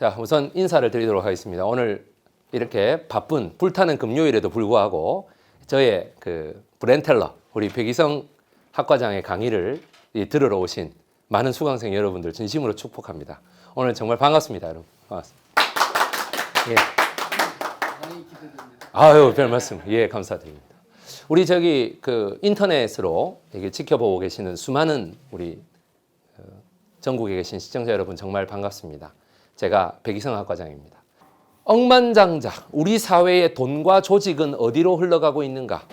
자, 우선 인사를 드리도록 하겠습니다. 오늘 이렇게 바쁜 불타는 금요일에도 불구하고 저의 그 브랜텔러 우리 백이성 학과장의 강의를 들으러 오신 많은 수강생 여러분들 진심으로 축복합니다. 오늘 정말 반갑습니다, 여러분. 반갑습니다. 예. 아유, 별 말씀. 예, 감사드립니다. 우리 저기 그 인터넷으로 이게 지켜보고 계시는 수많은 우리 전국에 계신 시청자 여러분 정말 반갑습니다. 제가 백이성 학과장입니다. 억만장자, 우리 사회의 돈과 조직은 어디로 흘러가고 있는가?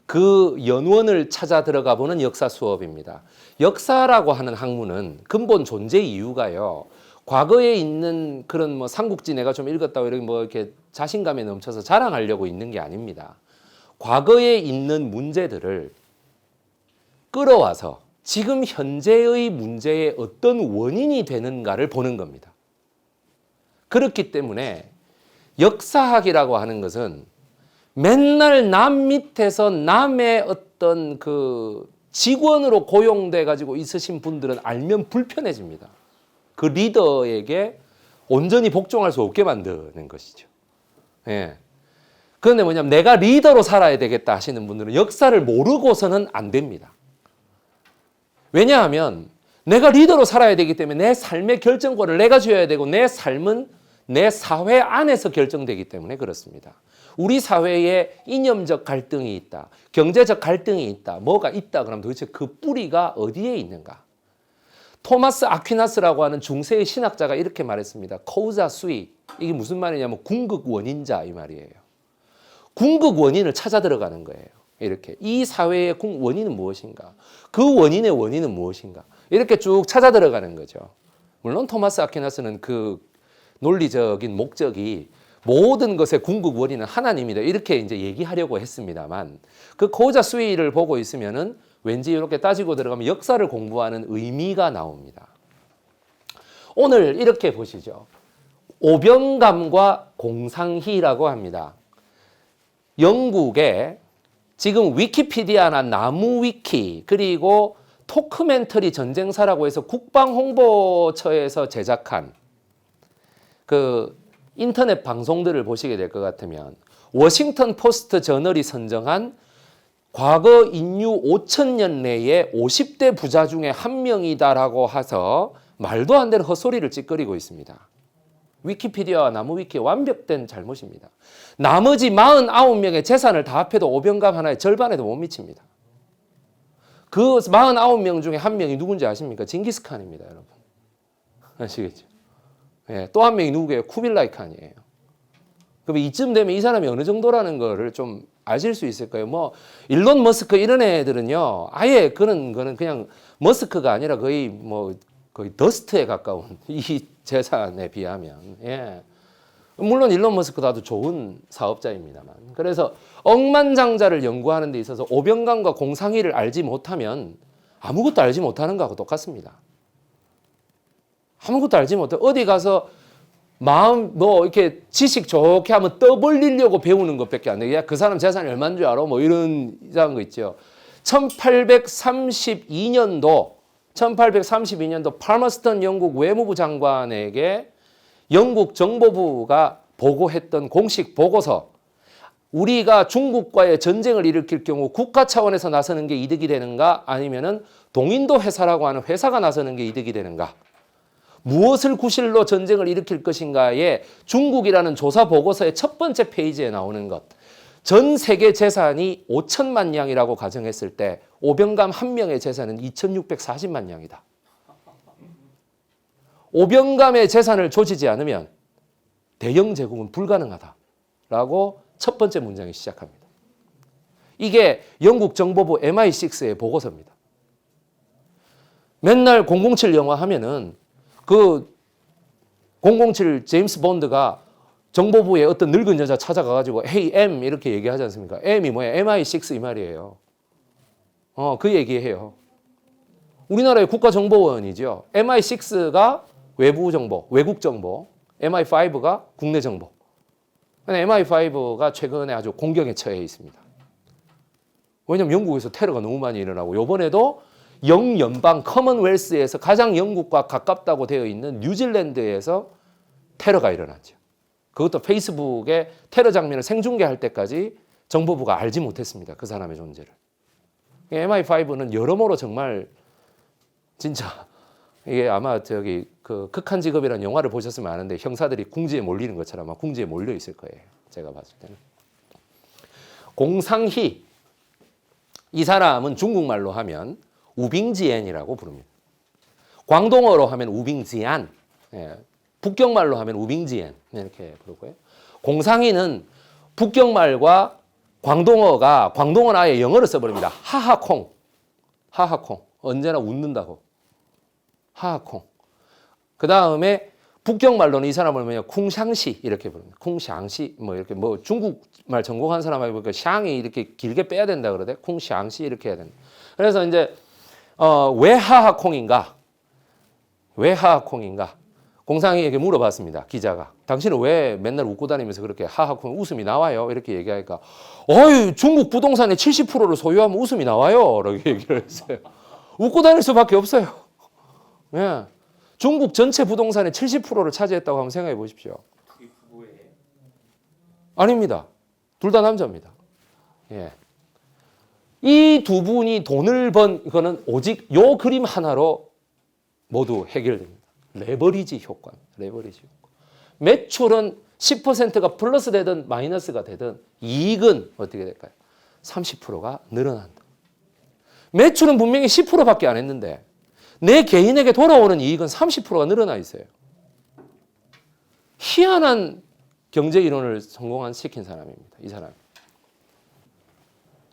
그 연원을 찾아 들어가 보는 역사 수업입니다. 역사라고 하는 학문은 근본 존재 이유가요. 과거에 있는 그런 뭐 삼국지 내가 좀 읽었다고 이렇게 뭐 이렇게 자신감에 넘쳐서 자랑하려고 있는 게 아닙니다. 과거에 있는 문제들을 끌어와서 지금 현재의 문제의 어떤 원인이 되는가를 보는 겁니다. 그렇기 때문에 역사학이라고 하는 것은 맨날 남 밑에서 남의 어떤 그 직원으로 고용돼 가지고 있으신 분들은 알면 불편해집니다. 그 리더에게 온전히 복종할 수 없게 만드는 것이죠. 예. 그런데 뭐냐면 내가 리더로 살아야 되겠다 하시는 분들은 역사를 모르고서는 안 됩니다. 왜냐하면 내가 리더로 살아야 되기 때문에 내 삶의 결정권을 내가 쥐어야 되고 내 삶은 내 사회 안에서 결정되기 때문에 그렇습니다. 우리 사회에 이념적 갈등이 있다. 경제적 갈등이 있다. 뭐가 있다. 그러면 도대체 그 뿌리가 어디에 있는가? 토마스 아퀴나스라고 하는 중세의 신학자가 이렇게 말했습니다. causa sui. 이게 무슨 말이냐면 궁극 원인자 이 말이에요. 궁극 원인을 찾아 들어가는 거예요. 이렇게 이 사회의 원인은 무엇인가? 그 원인의 원인은 무엇인가? 이렇게 쭉 찾아 들어가는 거죠. 물론 토마스 아퀴나스는 그 논리적인 목적이 모든 것의 궁극 원인은 하나님이다. 이렇게 이제 얘기하려고 했습니다만 그 causa sui를 보고 있으면은 왠지 이렇게 따지고 들어가면 역사를 공부하는 의미가 나옵니다. 오늘 이렇게 보시죠. 오병감과 공상희라고 합니다. 영국의 지금 위키피디아나 나무위키 그리고 토크멘터리 전쟁사라고 해서 국방홍보처에서 제작한 그 인터넷 방송들을 보시게 될 것 같으면 워싱턴 포스트 저널이 선정한 과거 인류 5,000년 내에 50대 부자 중에 한 명이다라고 해서 말도 안 되는 헛소리를 찌꺼리고 있습니다. 위키피디아와 나무위키의 완벽된 잘못입니다. 나머지 49명의 재산을 다 합해도 오병감 하나의 절반에도 못 미칩니다. 그 49명 중에 한 명이 누군지 아십니까? 징기스칸입니다, 여러분. 아시겠죠? 예, 또 한 명이 누구예요? 쿠빌라이 칸이에요. 그럼 이쯤 되면 이 사람이 어느 정도라는 거를 좀 아실 수 있을 거예요. 뭐 일론 머스크 이런 애들은요, 아예 그런 거는 그냥 머스크가 아니라 거의 더스트에 가까운 이 재산에 비하면. 예. 물론 일론 머스크도 아주 좋은 사업자입니다만. 그래서 억만장자를 연구하는 데 있어서 오병감과 공상희를 알지 못하면 아무것도 알지 못하는 거하고 똑같습니다. 아무것도 알지 못해. 어디 가서 마음 이렇게 지식 좋게 하면 떠벌리려고 배우는 것밖에 안 돼. 야, 그 사람 재산이 얼마인 줄 알아? 뭐 이런 이상한 거 있죠. 1832년도 팔머스턴 영국 외무부 장관에게 영국 정보부가 보고했던 공식 보고서, 우리가 중국과의 전쟁을 일으킬 경우 국가 차원에서 나서는 게 이득이 되는가 아니면은 동인도 회사라고 하는 회사가 나서는 게 이득이 되는가, 무엇을 구실로 전쟁을 일으킬 것인가에 중국이라는 조사 보고서의 첫 번째 페이지에 나오는 것, 전 세계 재산이 5천만 양이라고 가정했을 때 오병감 한 명의 재산은 2,640만 양이다. 오병감의 재산을 조지지 않으면 대영 제국은 불가능하다라고 첫 번째 문장이 시작합니다. 이게 영국 정보부 MI6의 보고서입니다. 맨날 007 영화 하면은 그 007 제임스 본드가 정보부의 어떤 늙은 여자 찾아가가지고 Hey M 이렇게 얘기하지 않습니까? M이 뭐야? MI6 이 말이에요. 그 얘기해요. 우리나라의 국가정보원이죠. MI6가 외부 정보, 외국 정보, MI5가 국내 정보. MI5가 최근에 아주 공경에 처해 있습니다. 왜냐하면 영국에서 테러가 너무 많이 일어나고 이번에도 영연방 커먼웰스에서 가장 영국과 가깝다고 되어 있는 뉴질랜드에서 테러가 일어났죠. 그것도 페이스북에 테러 장면을 생중계할 때까지 정보부가 알지 못했습니다. 그 사람의 존재를. MI5는 여러모로 정말 진짜 이게 아마 저기 그 극한 직업이라는 영화를 보셨으면 아는데 형사들이 궁지에 몰리는 것처럼 아마 궁지에 몰려 있을 거예요. 제가 봤을 때는. 공상희 이 사람은 중국말로 하면 우빙지엔이라고 부릅니다. 광동어로 하면 우빙지안, 예, 북경말로 하면 우빙지엔 이렇게 부르고요. 공상희는 북경말과 광동어가 광동어는 아예 영어로 써버립니다. 하하콩, 하하콩 언제나 웃는다고 하하콩. 그 다음에 북경말로는 이 사람을 뭐냐 쿵샹시 이렇게 부릅니다. 쿵샹시 뭐 이렇게 뭐 중국말 전공한 사람이 보니까 샹이 이렇게 길게 빼야 된다 그러대. 쿵샹시 이렇게 해야 된다. 그래서 이제 왜 하하콩인가? 왜 하하콩인가? 공상희에게 물어봤습니다. 기자가. 당신은 왜 맨날 웃고 다니면서 그렇게 하하콩 웃음이 나와요? 이렇게 얘기하니까 어이 중국 부동산의 70%를 소유하면 웃음이 나와요. 이렇게 얘기를 했어요. 웃고 다닐 수밖에 없어요. 예. 중국 전체 부동산의 70%를 차지했다고 한번 생각해 보십시오. 그게 부부예요? 아닙니다. 둘 다 남자입니다. 예. 이 두 분이 돈을 번 거는 오직 요 그림 하나로 모두 해결됩니다. 레버리지 효과입니다. 레버리지 효과. 매출은 10%가 플러스 되든 마이너스가 되든 이익은 어떻게 될까요? 30%가 늘어난다. 매출은 분명히 10%밖에 안 했는데 내 개인에게 돌아오는 이익은 30%가 늘어나 있어요. 희한한 경제 이론을 시킨 사람입니다. 이 사람.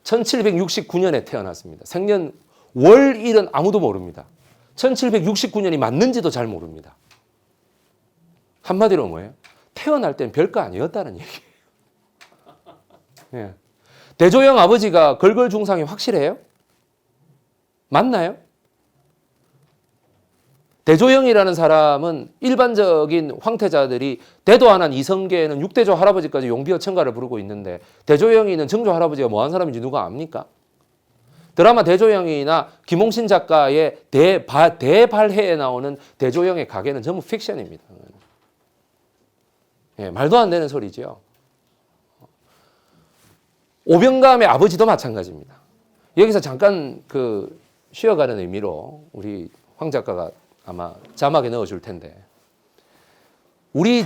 1769년에 태어났습니다. 생년 월일은 아무도 모릅니다. 1769년이 맞는지도 잘 모릅니다. 한마디로 뭐예요? 태어날 땐 별거 아니었다는 얘기예요. 예. 대조영 아버지가 걸걸중상이 확실해요? 맞나요? 대조영이라는 사람은 일반적인 황태자들이 대도 안 한 이성계에는 6대조 할아버지까지 용비어 천가를 부르고 있는데 대조영이는 정조 할아버지가 뭐한 사람인지 누가 압니까? 드라마 대조영이나 김홍신 작가의 대발해에 나오는 대조영의 가게는 전부 픽션입니다. 예, 말도 안 되는 소리죠. 오병감의 아버지도 마찬가지입니다. 여기서 잠깐 쉬어가는 의미로 우리 황 작가가 아마 자막에 넣어줄 텐데 우리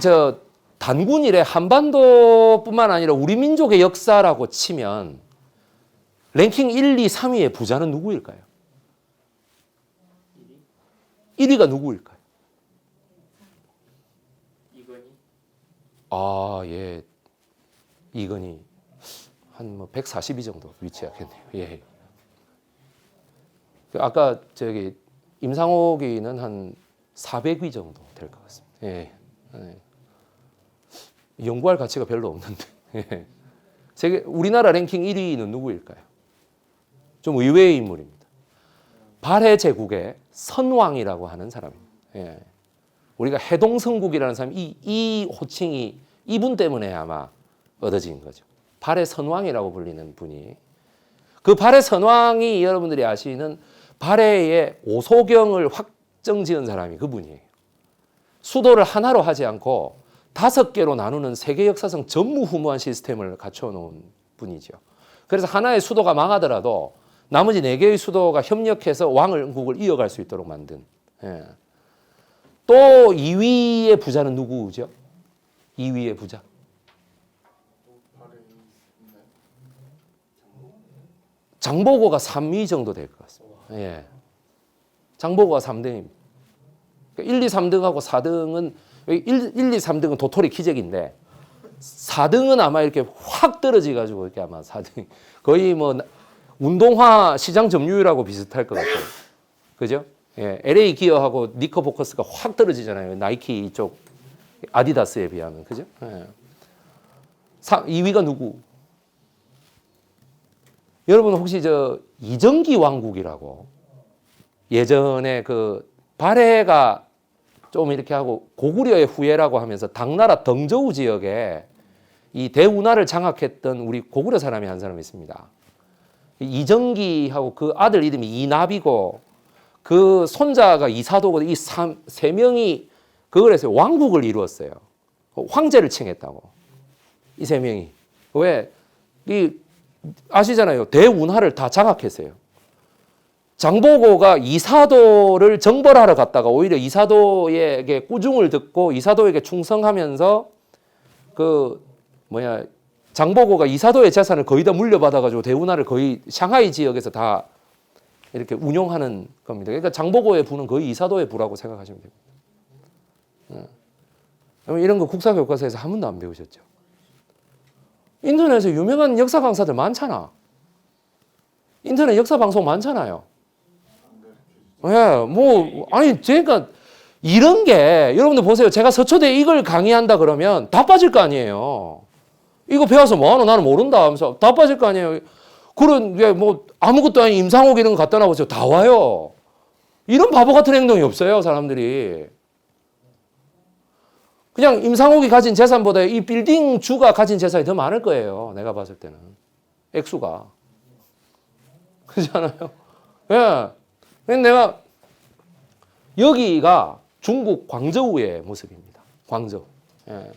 단군 이래 한반도뿐만 아니라 우리 민족의 역사라고 치면 랭킹 1, 2, 3위의 부자는 누구일까요? 1위가 누구일까요? 이건희? 아, 예. 이건희. 한 142 정도 위치하겠네요. 예. 아까 임상옥이는 한 400위 정도 될 것 같습니다. 예. 예. 연구할 가치가 별로 없는데. 예. 우리나라 랭킹 1위는 누구일까요? 좀 의외의 인물입니다. 발해 제국의 선왕이라고 하는 사람입니다. 예. 우리가 해동성국이라는 사람이 이 호칭이 이분 때문에 아마 얻어진 거죠. 발해 선왕이라고 불리는 분이. 그 발해 선왕이 여러분들이 아시는 발해의 오소경을 확정지은 사람이 그분이에요. 수도를 하나로 하지 않고 5개로 나누는 세계 역사상 전무후무한 시스템을 갖춰놓은 분이죠. 그래서 하나의 수도가 망하더라도 나머지 4개의 수도가 협력해서 왕국을 이어갈 수 있도록 만든. 예. 또 2위의 부자는 누구죠? 2위의 부자. 장보고가 3위 정도 될 것 같습니다. 예. 장보고가 3등입니다. 1, 2, 3등하고 4등은 1, 2, 3등은 도토리 키재기인데 4등은 아마 이렇게 확 떨어지가지고 이렇게 아마 4등 거의 뭐 운동화 시장 점유율하고 비슷할 것 같아요. 그죠? 예. LA 기어하고 니커보커스가 확 떨어지잖아요. 나이키 이쪽 아디다스에 비하면 그죠? 예. 2위가 누구? 여러분 혹시 이정기 왕국이라고 예전에 발해가 좀 이렇게 하고 고구려의 후예라고 하면서 당나라 덩저우 지역에 이 대운하를 장악했던 우리 고구려 사람이 한 사람이 있습니다. 이정기하고 그 아들 이름이 이납이고 그 손자가 이사도고 이 3명이 그걸 해서 왕국을 이루었어요. 황제를 칭했다고. 이 세 명이. 왜? 아시잖아요. 대운하를 다 장악했어요. 장보고가 이사도를 정벌하러 갔다가 오히려 이사도에게 꾸중을 듣고 이사도에게 충성하면서 장보고가 이사도의 재산을 거의 다 물려받아가지고 대운하를 거의 샹하이 지역에서 다 이렇게 운용하는 겁니다. 그러니까 장보고의 부는 거의 이사도의 부라고 생각하시면 됩니다. 이런 거 국사교과서에서 한 번도 안 배우셨죠? 인터넷에 유명한 역사 강사들 많잖아. 인터넷 역사 방송 많잖아요. 제가 이런 게 여러분들 보세요. 제가 서초대 이걸 강의한다 그러면 다 빠질 거 아니에요. 이거 배워서 뭐하노? 나는 모른다 하면서 다 빠질 거 아니에요. 그런 게 아무것도 아닌 임상옥 이런 거 갖다 놔보세요. 다 와요. 이런 바보 같은 행동이 없어요, 사람들이. 그냥 임상옥이 가진 재산보다 이 빌딩 주가 가진 재산이 더 많을 거예요. 내가 봤을 때는. 액수가. 그렇지 않아요? 예. 내가 여기가 중국 광저우의 모습입니다. 광저우. 예.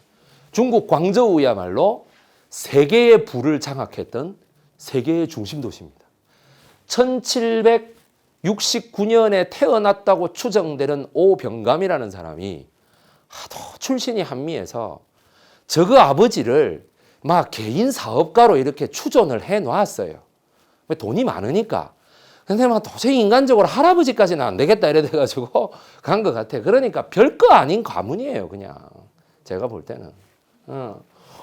중국 광저우야말로 세계의 부를 장악했던 세계의 중심 도시입니다. 1769년에 태어났다고 추정되는 오병감이라는 사람이 하도 출신이 한미에서 저그 아버지를 막 개인 사업가로 이렇게 추존을 해 놨어요. 돈이 많으니까. 근데 막 도저히 인간적으로 할아버지까지는 안 되겠다 이래 돼가지고 간 것 같아. 그러니까 별거 아닌 가문이에요, 그냥. 제가 볼 때는.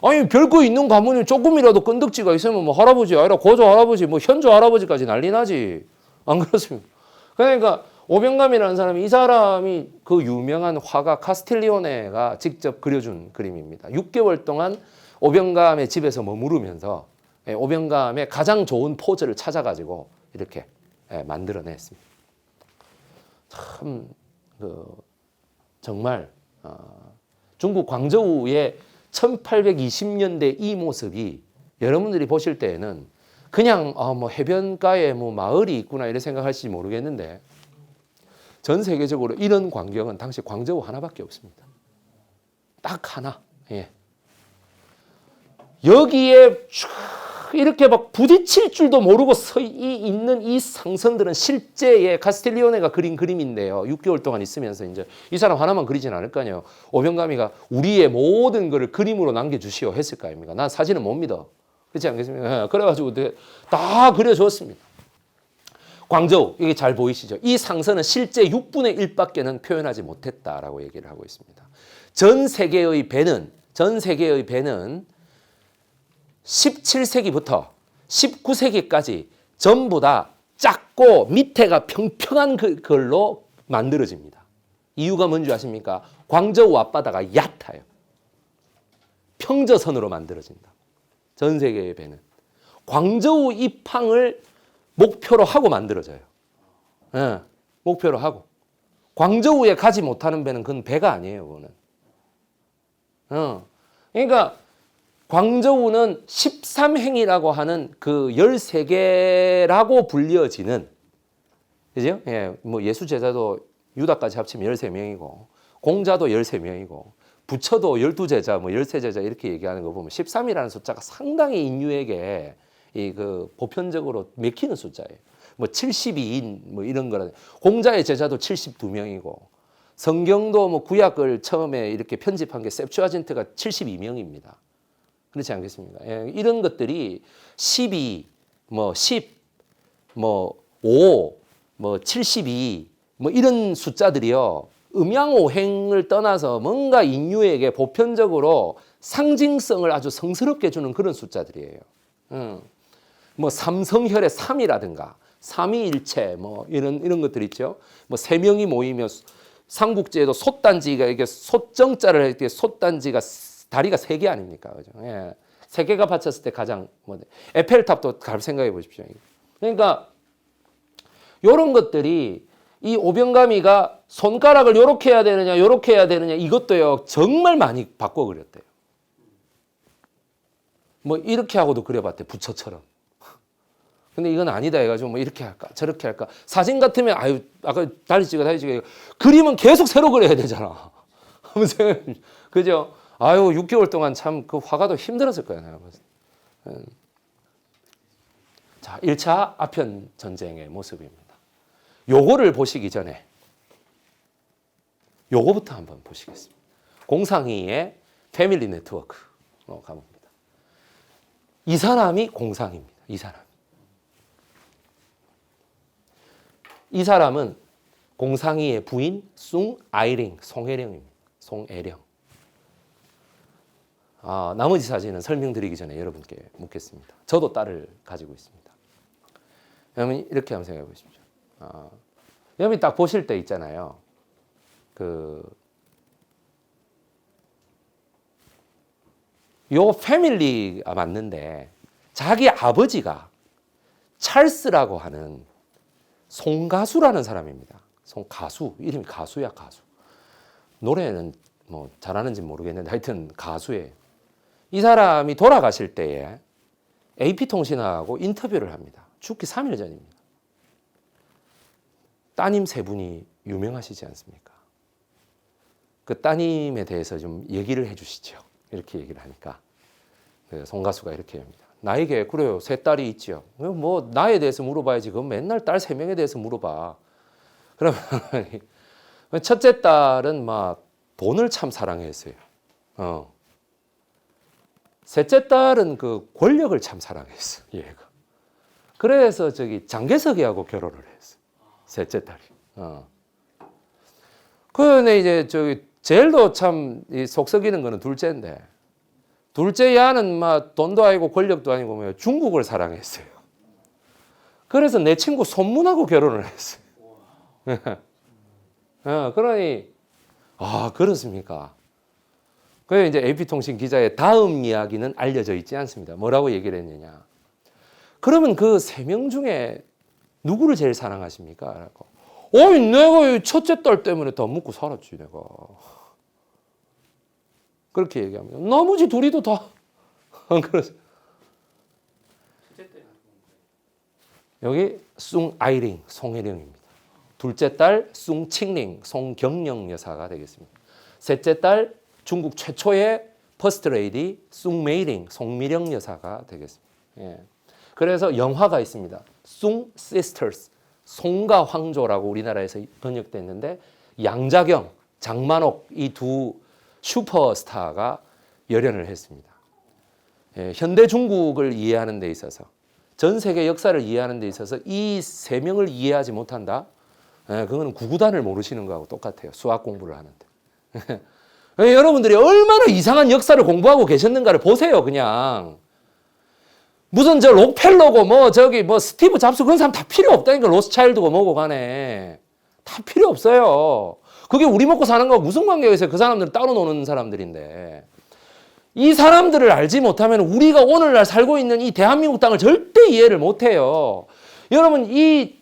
아니, 별거 있는 가문이 조금이라도 건덕지가 있으면 뭐 할아버지 아니라 고조 할아버지, 뭐 현조 할아버지까지 난리 나지. 안 그렇습니까? 그러니까 오병감이라는 사람이, 이 사람이 그 유명한 화가 카스틸리오네가 직접 그려준 그림입니다. 6개월 동안 오병감의 집에서 머무르면서 오병감의 가장 좋은 포즈를 찾아가지고 이렇게 만들어냈습니다. 참 정말 중국 광저우의 1820년대 이 모습이 여러분들이 보실 때에는 그냥 해변가에 마을이 있구나 이렇게 생각하실지 모르겠는데, 전 세계적으로 이런 광경은 당시 광저우 하나밖에 없습니다. 딱 하나. 예. 여기에 이렇게 막 부딪힐 줄도 모르고 있는 이 상선들은 실제의 카스틸리오네가 그린 그림인데요. 6개월 동안 있으면서 이제 이 사람 하나만 그리진 않을 거 아니에요. 오병감이가 우리의 모든 것을 그림으로 남겨주시오 했을 거 아닙니까? 난 사진은 못 믿어. 그렇지 않겠습니까? 그래가지고 다 그려줬습니다. 광저우, 이게 잘 보이시죠? 이 상선은 실제 6분의 1밖에는 표현하지 못했다라고 얘기를 하고 있습니다. 전 세계의 배는 17세기부터 19세기까지 전부 다 작고 밑에가 평평한 걸로 만들어집니다. 이유가 뭔지 아십니까? 광저우 앞바다가 얕아요. 평저선으로 만들어진다. 전 세계의 배는. 광저우 입항을 목표로 하고 만들어져요. 예, 목표로 하고. 광저우에 가지 못하는 배는 그건 배가 아니에요, 그거는. 그러니까 광저우는 13행이라고 하는 그 13개라고 불려지는, 그죠? 예, 뭐 예수제자도 유다까지 합치면 13명이고, 공자도 13명이고, 부처도 12제자, 뭐 13제자 이렇게 얘기하는 거 보면 13이라는 숫자가 상당히 인류에게 보편적으로 맥히는 숫자예요. 뭐 72인 뭐 이런 거라. 공자의 제자도 72명이고, 성경도 뭐 구약을 처음에 이렇게 편집한 게 셉추아진트가 72명입니다. 그렇지 않겠습니까? 예, 이런 것들이 12, 뭐 10, 뭐 5, 뭐 72, 뭐 이런 숫자들이요. 음양오행을 떠나서 뭔가 인류에게 보편적으로 상징성을 아주 성스럽게 주는 그런 숫자들이에요. 뭐 삼성혈의 3이라든가 삼위일체 뭐 이런 것들 있죠. 뭐 세 명이 모이면 삼국지에도 솥단지가 이게 솥정자를 할 때 솥단지가 다리가 3개 아닙니까? 그죠? 예. 3개가 받쳤을 때 가장 에펠탑도 잘 생각해 보십시오. 그러니까 이런 것들이 이 오병감이가 손가락을 요렇게 해야 되느냐 요렇게 해야 되느냐 이것도요 정말 많이 바꿔 그렸대요. 뭐 이렇게 하고도 그려봤대, 부처처럼. 근데 이건 아니다 해가지고 뭐 이렇게 할까 저렇게 할까. 사진 같으면 아까 다리 찍어 그림은 계속 새로 그려야 되잖아. 그죠? 아유 6개월 동안 참 그 화가도 힘들었을 거예요. 내가 봤을 때. 자, 1차 아편 전쟁의 모습입니다. 요거를 보시기 전에 요거부터 한번 보시겠습니다. 공상이의 패밀리 네트워크로 가봅니다. 이 사람이 공상입니다. 이 사람. 이 사람은 공상이의 부인 숭아이링, 송혜령입니다. 송애령. 나머지 사진은 설명드리기 전에 여러분께 묻겠습니다. 저도 딸을 가지고 있습니다. 여러분 이렇게 한번 생각해 보십시오. 여러분이 딱 보실 때 있잖아요. 요 패밀리가 맞는데 자기 아버지가 찰스라고 하는 송가수라는 사람입니다. 송가수, 이름이 가수야, 가수. 노래는 뭐 잘하는지 모르겠는데 하여튼 가수예요. 이 사람이 돌아가실 때에 AP통신하고 인터뷰를 합니다. 죽기 3일 전입니다. 따님 세 분이 유명하시지 않습니까? 그 따님에 대해서 좀 얘기를 해 주시죠. 이렇게 얘기를 하니까 송가수가 이렇게 합니다. 나에게 그래요. 세 딸이 있죠. 뭐 나에 대해서 물어봐야지. 그건 맨날 딸 3명에 대해서 물어봐. 그러면 첫째 딸은 막 돈을 참 사랑했어요. 셋째 딸은 그 권력을 참 사랑했어. 얘가. 그래서 장개석이하고 결혼을 했어. 셋째 딸이. 그런데 이제 제일도 참 속 썩이는 거는 둘째인데, 둘째 야는 막 돈도 아니고 권력도 아니고 뭐 중국을 사랑했어요. 그래서 내 친구 손문하고 결혼을 했어요. 그러니 그렇습니까? 그래서 이제 AP통신 기자의 다음 이야기는 알려져 있지 않습니다. 뭐라고 얘기를 했느냐? 그러면 그 3명 중에 누구를 제일 사랑하십니까? 라고. 내가 첫째 딸 때문에 더 먹고 살았지, 내가. 그렇게 얘기합니다. 나머지 둘이도 다. 그래서 여기 숭아이링, 송혜령입니다. 둘째 딸 숭칭링, 송경령 여사가 되겠습니다. 셋째 딸 중국 최초의 퍼스트 레이디 숭메이링, 송미령 여사가 되겠습니다. 예. 그래서 영화가 있습니다. 숭 시스터스, 송가 황조라고 우리나라에서 번역됐는데 양자경, 장만옥 이 두 슈퍼스타가 열연을 했습니다. 예, 현대 중국을 이해하는 데 있어서, 전 세계 역사를 이해하는 데 있어서 이 3명을 이해하지 못한다? 예, 그거는 구구단을 모르시는 거하고 똑같아요. 수학 공부를 하는데. 여러분들이 얼마나 이상한 역사를 공부하고 계셨는가를 보세요, 그냥. 무슨 록펠러고 뭐 스티브 잡스 그런 사람 다 필요 없다니까. 로스차일드고 뭐고 간에. 다 필요 없어요. 그게 우리 먹고 사는 거하고 무슨 관계가 있어요? 그 사람들은 따로 노는 사람들인데. 이 사람들을 알지 못하면 우리가 오늘날 살고 있는 이 대한민국 땅을 절대 이해를 못해요. 여러분 이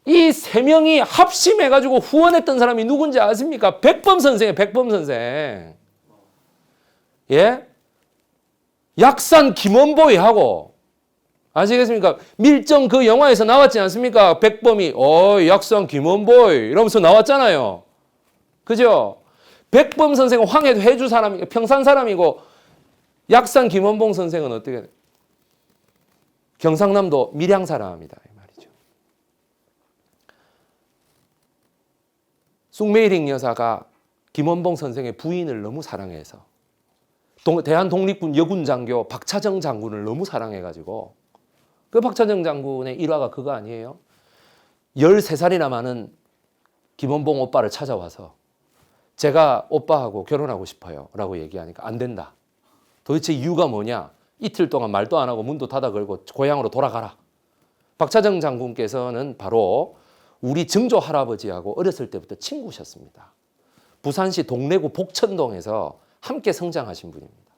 3명이 합심해가지고 후원했던 사람이 누군지 아십니까? 백범 선생이에요. 백범 선생. 예? 약산 김원보이하고 아시겠습니까? 밀정 그 영화에서 나왔지 않습니까? 백범이 약산 김원보이 이러면서 나왔잖아요. 그죠? 백범 선생은 황해도 해주 사람이고 평산 사람이고 약산 김원봉 선생은 어떻게 돼요? 경상남도 밀양 사람이다 이 말이죠. 숭메이링 여사가 김원봉 선생의 부인을 너무 사랑해서 대한독립군 여군 장교 박차정 장군을 너무 사랑해가지고 그 박차정 장군의 일화가 그거 아니에요? 13살이나 많은 김원봉 오빠를 찾아와서 제가 오빠하고 결혼하고 싶어요 라고 얘기하니까 안 된다. 도대체 이유가 뭐냐? 이틀 동안 말도 안 하고 문도 닫아 걸고 고향으로 돌아가라. 박차정 장군께서는 바로 우리 증조 할아버지하고 어렸을 때부터 친구셨습니다. 부산시 동래구 복천동에서 함께 성장하신 분입니다.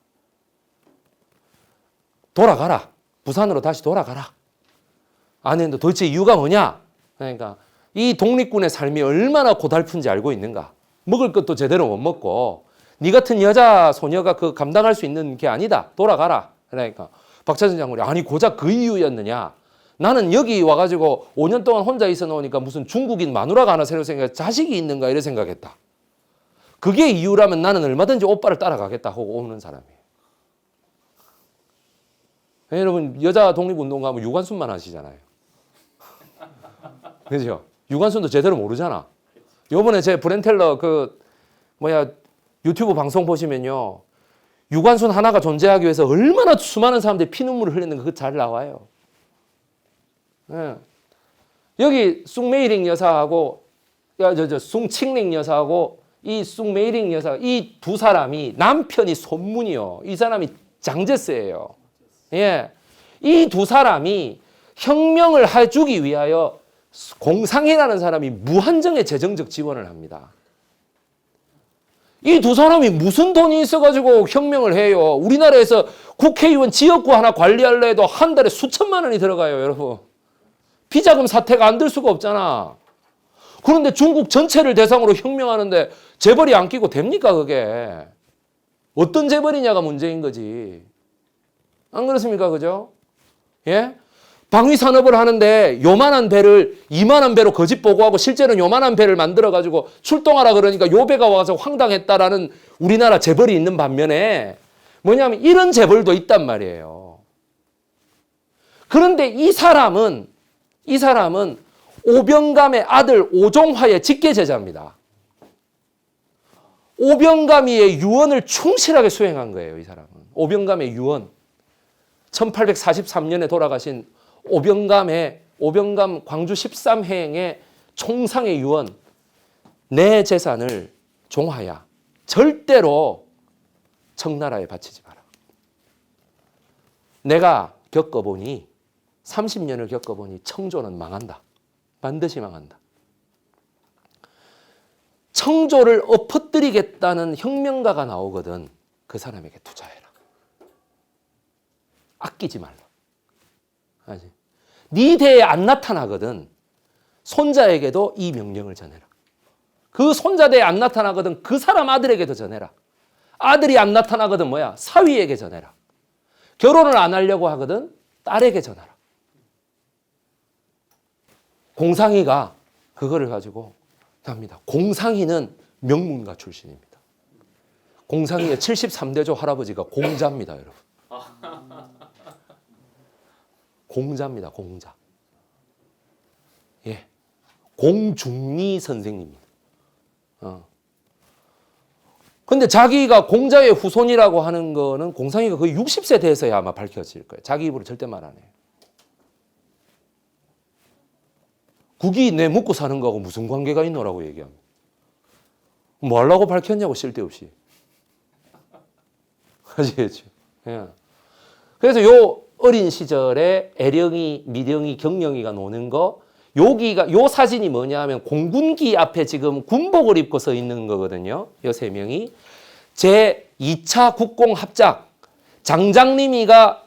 돌아가라. 부산으로 다시 돌아가라. 안 했는데 도대체 이유가 뭐냐? 그러니까 이 독립군의 삶이 얼마나 고달픈지 알고 있는가? 먹을 것도 제대로 못 먹고 네 같은 여자 소녀가 그 감당할 수 있는 게 아니다. 돌아가라. 그러니까 박차정 장군이 아니 고작 그 이유였느냐? 나는 여기 와가지고 5년 동안 혼자 있어 놓으니까 무슨 중국인 마누라가 하나 새로 생겨 자식이 있는가 이래 생각했다. 그게 이유라면 나는 얼마든지 오빠를 따라가겠다 하고 오는 사람이에요. 여러분 여자 독립운동가 하면 유관순만 하시잖아요. 그죠? 유관순도 제대로 모르잖아. 요번에 제 브렌텔러 유튜브 방송 보시면요. 유관순 하나가 존재하기 위해서 얼마나 수많은 사람들이 피눈물을 흘렸는가 그거 잘 나와요. 예. 여기 숭메이링 여사하고 숭칭링 여사하고 이 숭메이링 여사 이 두 사람이 남편이 손문이요. 이 사람이 장제스예요. 예. 이 두 사람이 혁명을 해주기 위하여 공상이라는 사람이 무한정의 재정적 지원을 합니다. 이 두 사람이 무슨 돈이 있어가지고 혁명을 해요. 우리나라에서 국회의원 지역구 하나 관리하려 해도 한 달에 수천만 원이 들어가요, 여러분. 비자금 사태가 안 될 수가 없잖아. 그런데 중국 전체를 대상으로 혁명하는데 재벌이 안 끼고 됩니까, 그게? 어떤 재벌이냐가 문제인 거지. 안 그렇습니까, 그죠? 예? 방위산업을 하는데 요만한 배를 2만한 배로 거짓 보고하고 실제는 요만한 배를 만들어가지고 출동하라 그러니까 요 배가 와서 황당했다라는 우리나라 재벌이 있는 반면에 뭐냐면 이런 재벌도 있단 말이에요. 그런데 이 사람은 오병감의 아들 오종화의 직계제자입니다. 오병감이의 유언을 충실하게 수행한 거예요, 이 사람은. 오병감의 유언. 1843년에 돌아가신 오병감 광주 13행의 총상의 유언. 내 재산을 종하야 절대로 청나라에 바치지 마라. 내가 겪어보니 30년을 겪어보니 청조는 망한다. 반드시 망한다. 청조를 엎어뜨리겠다는 혁명가가 나오거든 그 사람에게 투자해라. 아끼지 말라. 알지? 네 대에 안 나타나거든 손자에게도 이 명령을 전해라. 그 손자 대에 안 나타나거든 그 사람 아들에게도 전해라. 아들이 안 나타나거든 뭐야? 사위에게 전해라. 결혼을 안 하려고 하거든 딸에게 전하라. 공상이가 그거를 가지고 합니다. 공상이는 명문가 출신입니다. 공상이의 73대조 할아버지가 공자입니다, 여러분. 공자입니다, 공자. 예. 공중리 선생님입니다. 근데 자기가 공자의 후손이라고 하는 거는 공상이가 거의 60세 돼서야 아마 밝혀질 거예요. 자기 입으로 절대 말 안 해요. 국이 내 먹고 사는 거하고 무슨 관계가 있노라고 얘기합니다. 뭐 하려고 밝혔냐고 쓸데없이. 아시겠죠? 예. 그래서 요 어린 시절에 애령이, 미령이, 경령이가 노는 거, 요 사진이 뭐냐 하면 공군기 앞에 지금 군복을 입고 서 있는 거거든요. 요 세 명이. 제 2차 국공합작, 장장님이가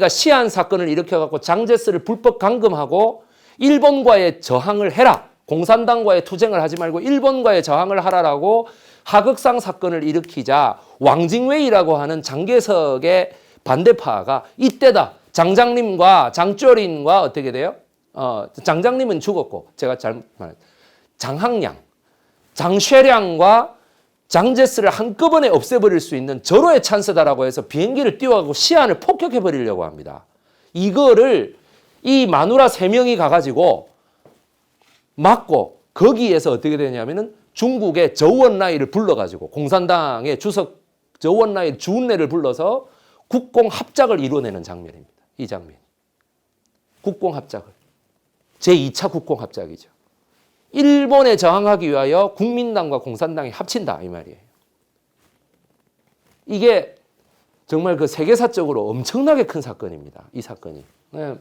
시한 사건을 일으켜갖고 장제스를 불법 감금하고 일본과의 저항을 해라. 공산당과의 투쟁을 하지 말고 일본과의 저항을 하라라고 하극상 사건을 일으키자 왕징웨이라고 하는 장개석의 반대파가 이때다. 장장님과 장조린과 어떻게 돼요? 장장님은 죽었고 제가 잘못 말했 장항량, 장쉐량과 장제스를 한꺼번에 없애버릴 수 있는 절호의 찬스다라고 해서 비행기를 띄워가고 시안을 폭격해버리려고 합니다. 이거를 이 마누라 3명이 가가지고 맞고 거기에서 어떻게 되냐면은 중국의 저우언라이를 불러가지고 공산당의 주석 저우언라이 주운내를 불러서 국공합작을 이뤄내는 장면입니다. 이 장면. 국공합작을. 제2차 국공합작이죠. 일본에 저항하기 위하여 국민당과 공산당이 합친다 이 말이에요. 이게 정말 그 세계사적으로 엄청나게 큰 사건입니다. 이 사건이. 네.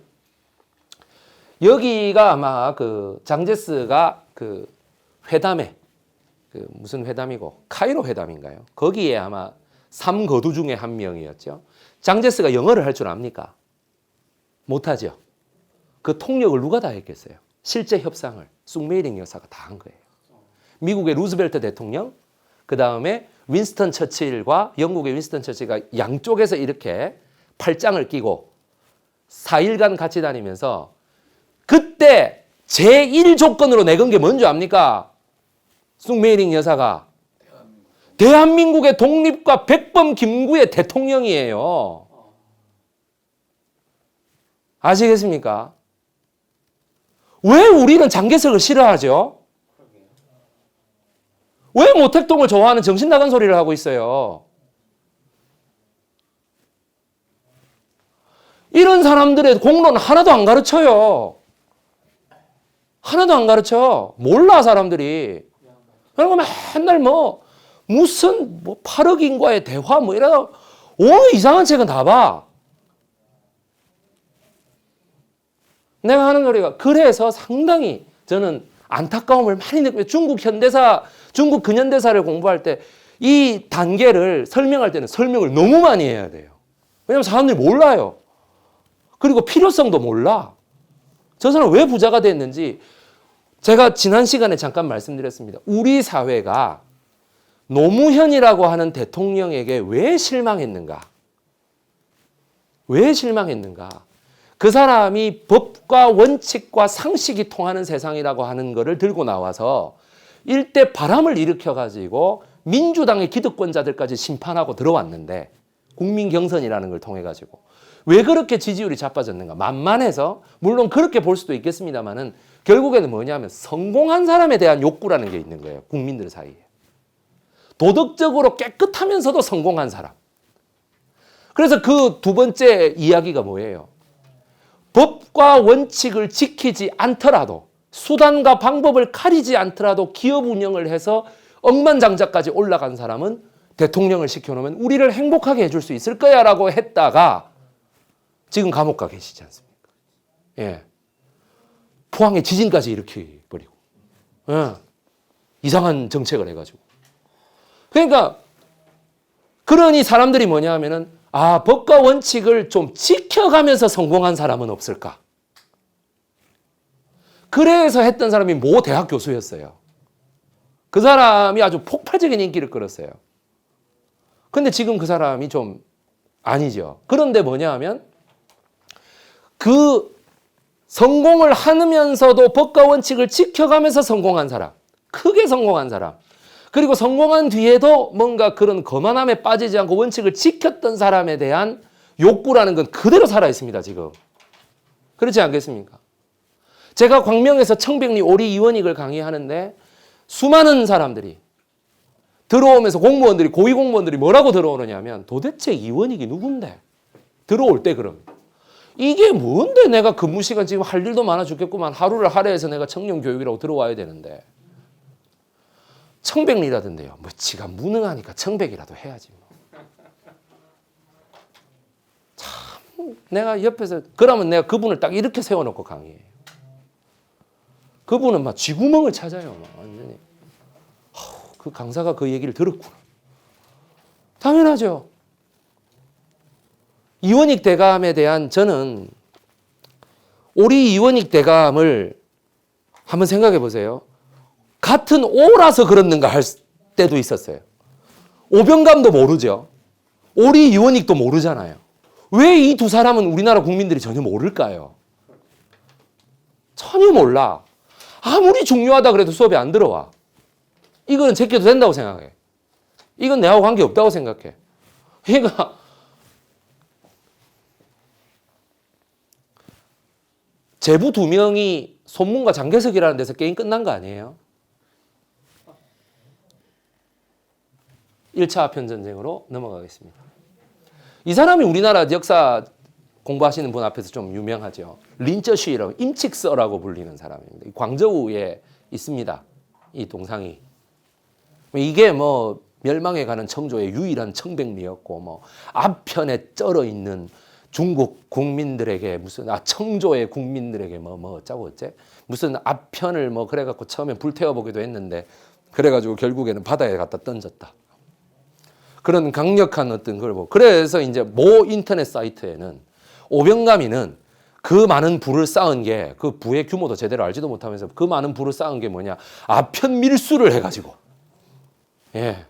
여기가 아마 그 장제스가 그 회담에 무슨 회담이고 카이로 회담인가요? 거기에 아마 3거두 중에 한 명이었죠. 장제스가 영어를 할 줄 압니까? 못하죠. 그 통역을 누가 다 했겠어요? 실제 협상을 숭메이링 여사가 다 한 거예요. 미국의 루즈벨트 대통령, 그 다음에 윈스턴 처칠과 영국의 윈스턴 처칠가 양쪽에서 이렇게 팔짱을 끼고 4일간 같이 다니면서 그때 제1조건으로 내건 게 뭔지 압니까? 숭메이링 여사가 대한민국의 독립과 백범 김구의 대통령이에요. 아시겠습니까? 왜 우리는 장개석을 싫어하죠? 왜 모택동을 좋아하는 정신 나간 소리를 하고 있어요? 이런 사람들의 공로는 하나도 안 가르쳐요. 하나도 안 가르쳐. 몰라, 사람들이. 그리고 맨날 무슨 8억인과의 대화 이러다 이상한 책은 다 봐. 내가 하는 소리가 그래서 상당히 저는 안타까움을 많이 느껴요. 중국 현대사, 중국 근현대사를 공부할 때 이 단계를 설명할 때는 설명을 너무 많이 해야 돼요. 왜냐하면 사람들이 몰라요. 그리고 필요성도 몰라. 저 사람 왜 부자가 됐는지 제가 지난 시간에 잠깐 말씀드렸습니다. 우리 사회가 노무현이라고 하는 대통령에게 왜 실망했는가? 왜 실망했는가? 그 사람이 법과 원칙과 상식이 통하는 세상이라고 하는 것을 들고 나와서 일대 바람을 일으켜가지고 민주당의 기득권자들까지 심판하고 들어왔는데 국민 경선이라는 걸 통해 가지고 왜 그렇게 지지율이 자빠졌는가? 만만해서 물론 그렇게 볼 수도 있겠습니다만은 결국에는 뭐냐면 성공한 사람에 대한 욕구라는 게 있는 거예요. 국민들 사이에. 도덕적으로 깨끗하면서도 성공한 사람. 그래서 그 두 번째 이야기가 뭐예요? 법과 원칙을 지키지 않더라도 수단과 방법을 가리지 않더라도 기업 운영을 해서 억만장자까지 올라간 사람은 대통령을 시켜놓으면 우리를 행복하게 해줄 수 있을 거야 라고 했다가 지금 감옥 가 계시지 않습니까? 예. 포항에 지진까지 일으켜버리고 이상한 정책을 해가지고. 그러니까 그러니 사람들이 뭐냐 하면은 법과 원칙을 좀 지켜가면서 성공한 사람은 없을까? 그래서 했던 사람이 모 대학 교수였어요. 그 사람이 아주 폭발적인 인기를 끌었어요. 근데 지금 그 사람이 좀 아니죠. 그런데 뭐냐 하면 그 성공을 하면서도 법과 원칙을 지켜가면서 성공한 사람, 크게 성공한 사람, 그리고 성공한 뒤에도 뭔가 그런 거만함에 빠지지 않고 원칙을 지켰던 사람에 대한 욕구라는 건 그대로 살아있습니다, 지금. 그렇지 않겠습니까? 제가 광명에서 청백리 오리 이원익을 강의하는데 수많은 사람들이 들어오면서 공무원들이, 고위공무원들이 뭐라고 들어오느냐면 도대체 이원익이 누군데? 들어올 때 그럼. 이게 뭔데 내가 근무 시간 지금 할 일도 많아 죽겠구만. 하루를 할애해서 내가 청년 교육이라고 들어와야 되는데. 청백리라던데요. 지가 무능하니까 청백이라도 해야지. 참 내가 옆에서 그러면 내가 그분을 딱 이렇게 세워놓고 강의해요. 그분은 막 쥐구멍을 찾아요. 완전히. 그 강사가 그 얘기를 들었구나. 당연하죠. 이원익 대감에 대한 저는 오리 이원익 대감을 한번 생각해 보세요. 같은 오라서 그렇는가 할 때도 있었어요. 오병감도 모르죠. 오리 이원익도 모르잖아요. 왜 이 두 사람은 우리나라 국민들이 전혀 모를까요? 전혀 몰라. 아무리 중요하다 그래도 수업에 안 들어와. 이거는 제껴도 된다고 생각해. 이건 내하고 관계없다고 생각해. 그러니까 제부 2명이 손문과 장개석이라는 데서 게임 끝난 거 아니에요? 1차 아편전쟁으로 넘어가겠습니다. 이 사람이 우리나라 역사 공부하시는 분 앞에서 좀 유명하죠. 린저쉬라고 임칙서라고 불리는 사람입니다. 광저우에 있습니다. 이 동상이. 이게 멸망해 가는 청조의 유일한 청백리였고 앞편에 쩔어 있는 중국 국민들에게 무슨 청조의 국민들에게 어쩌고 어째 무슨 앞편을 그래갖고 처음에 불태워 보기도 했는데 그래가지고 결국에는 바다에 갖다 던졌다. 그런 강력한 어떤 걸 그래서 이제 모 인터넷 사이트에는 오병감이는 그 많은 부를 쌓은 게 그 부의 규모도 제대로 알지도 못하면서 그 많은 부를 쌓은 게 뭐냐 아편 밀수를 해가지고 예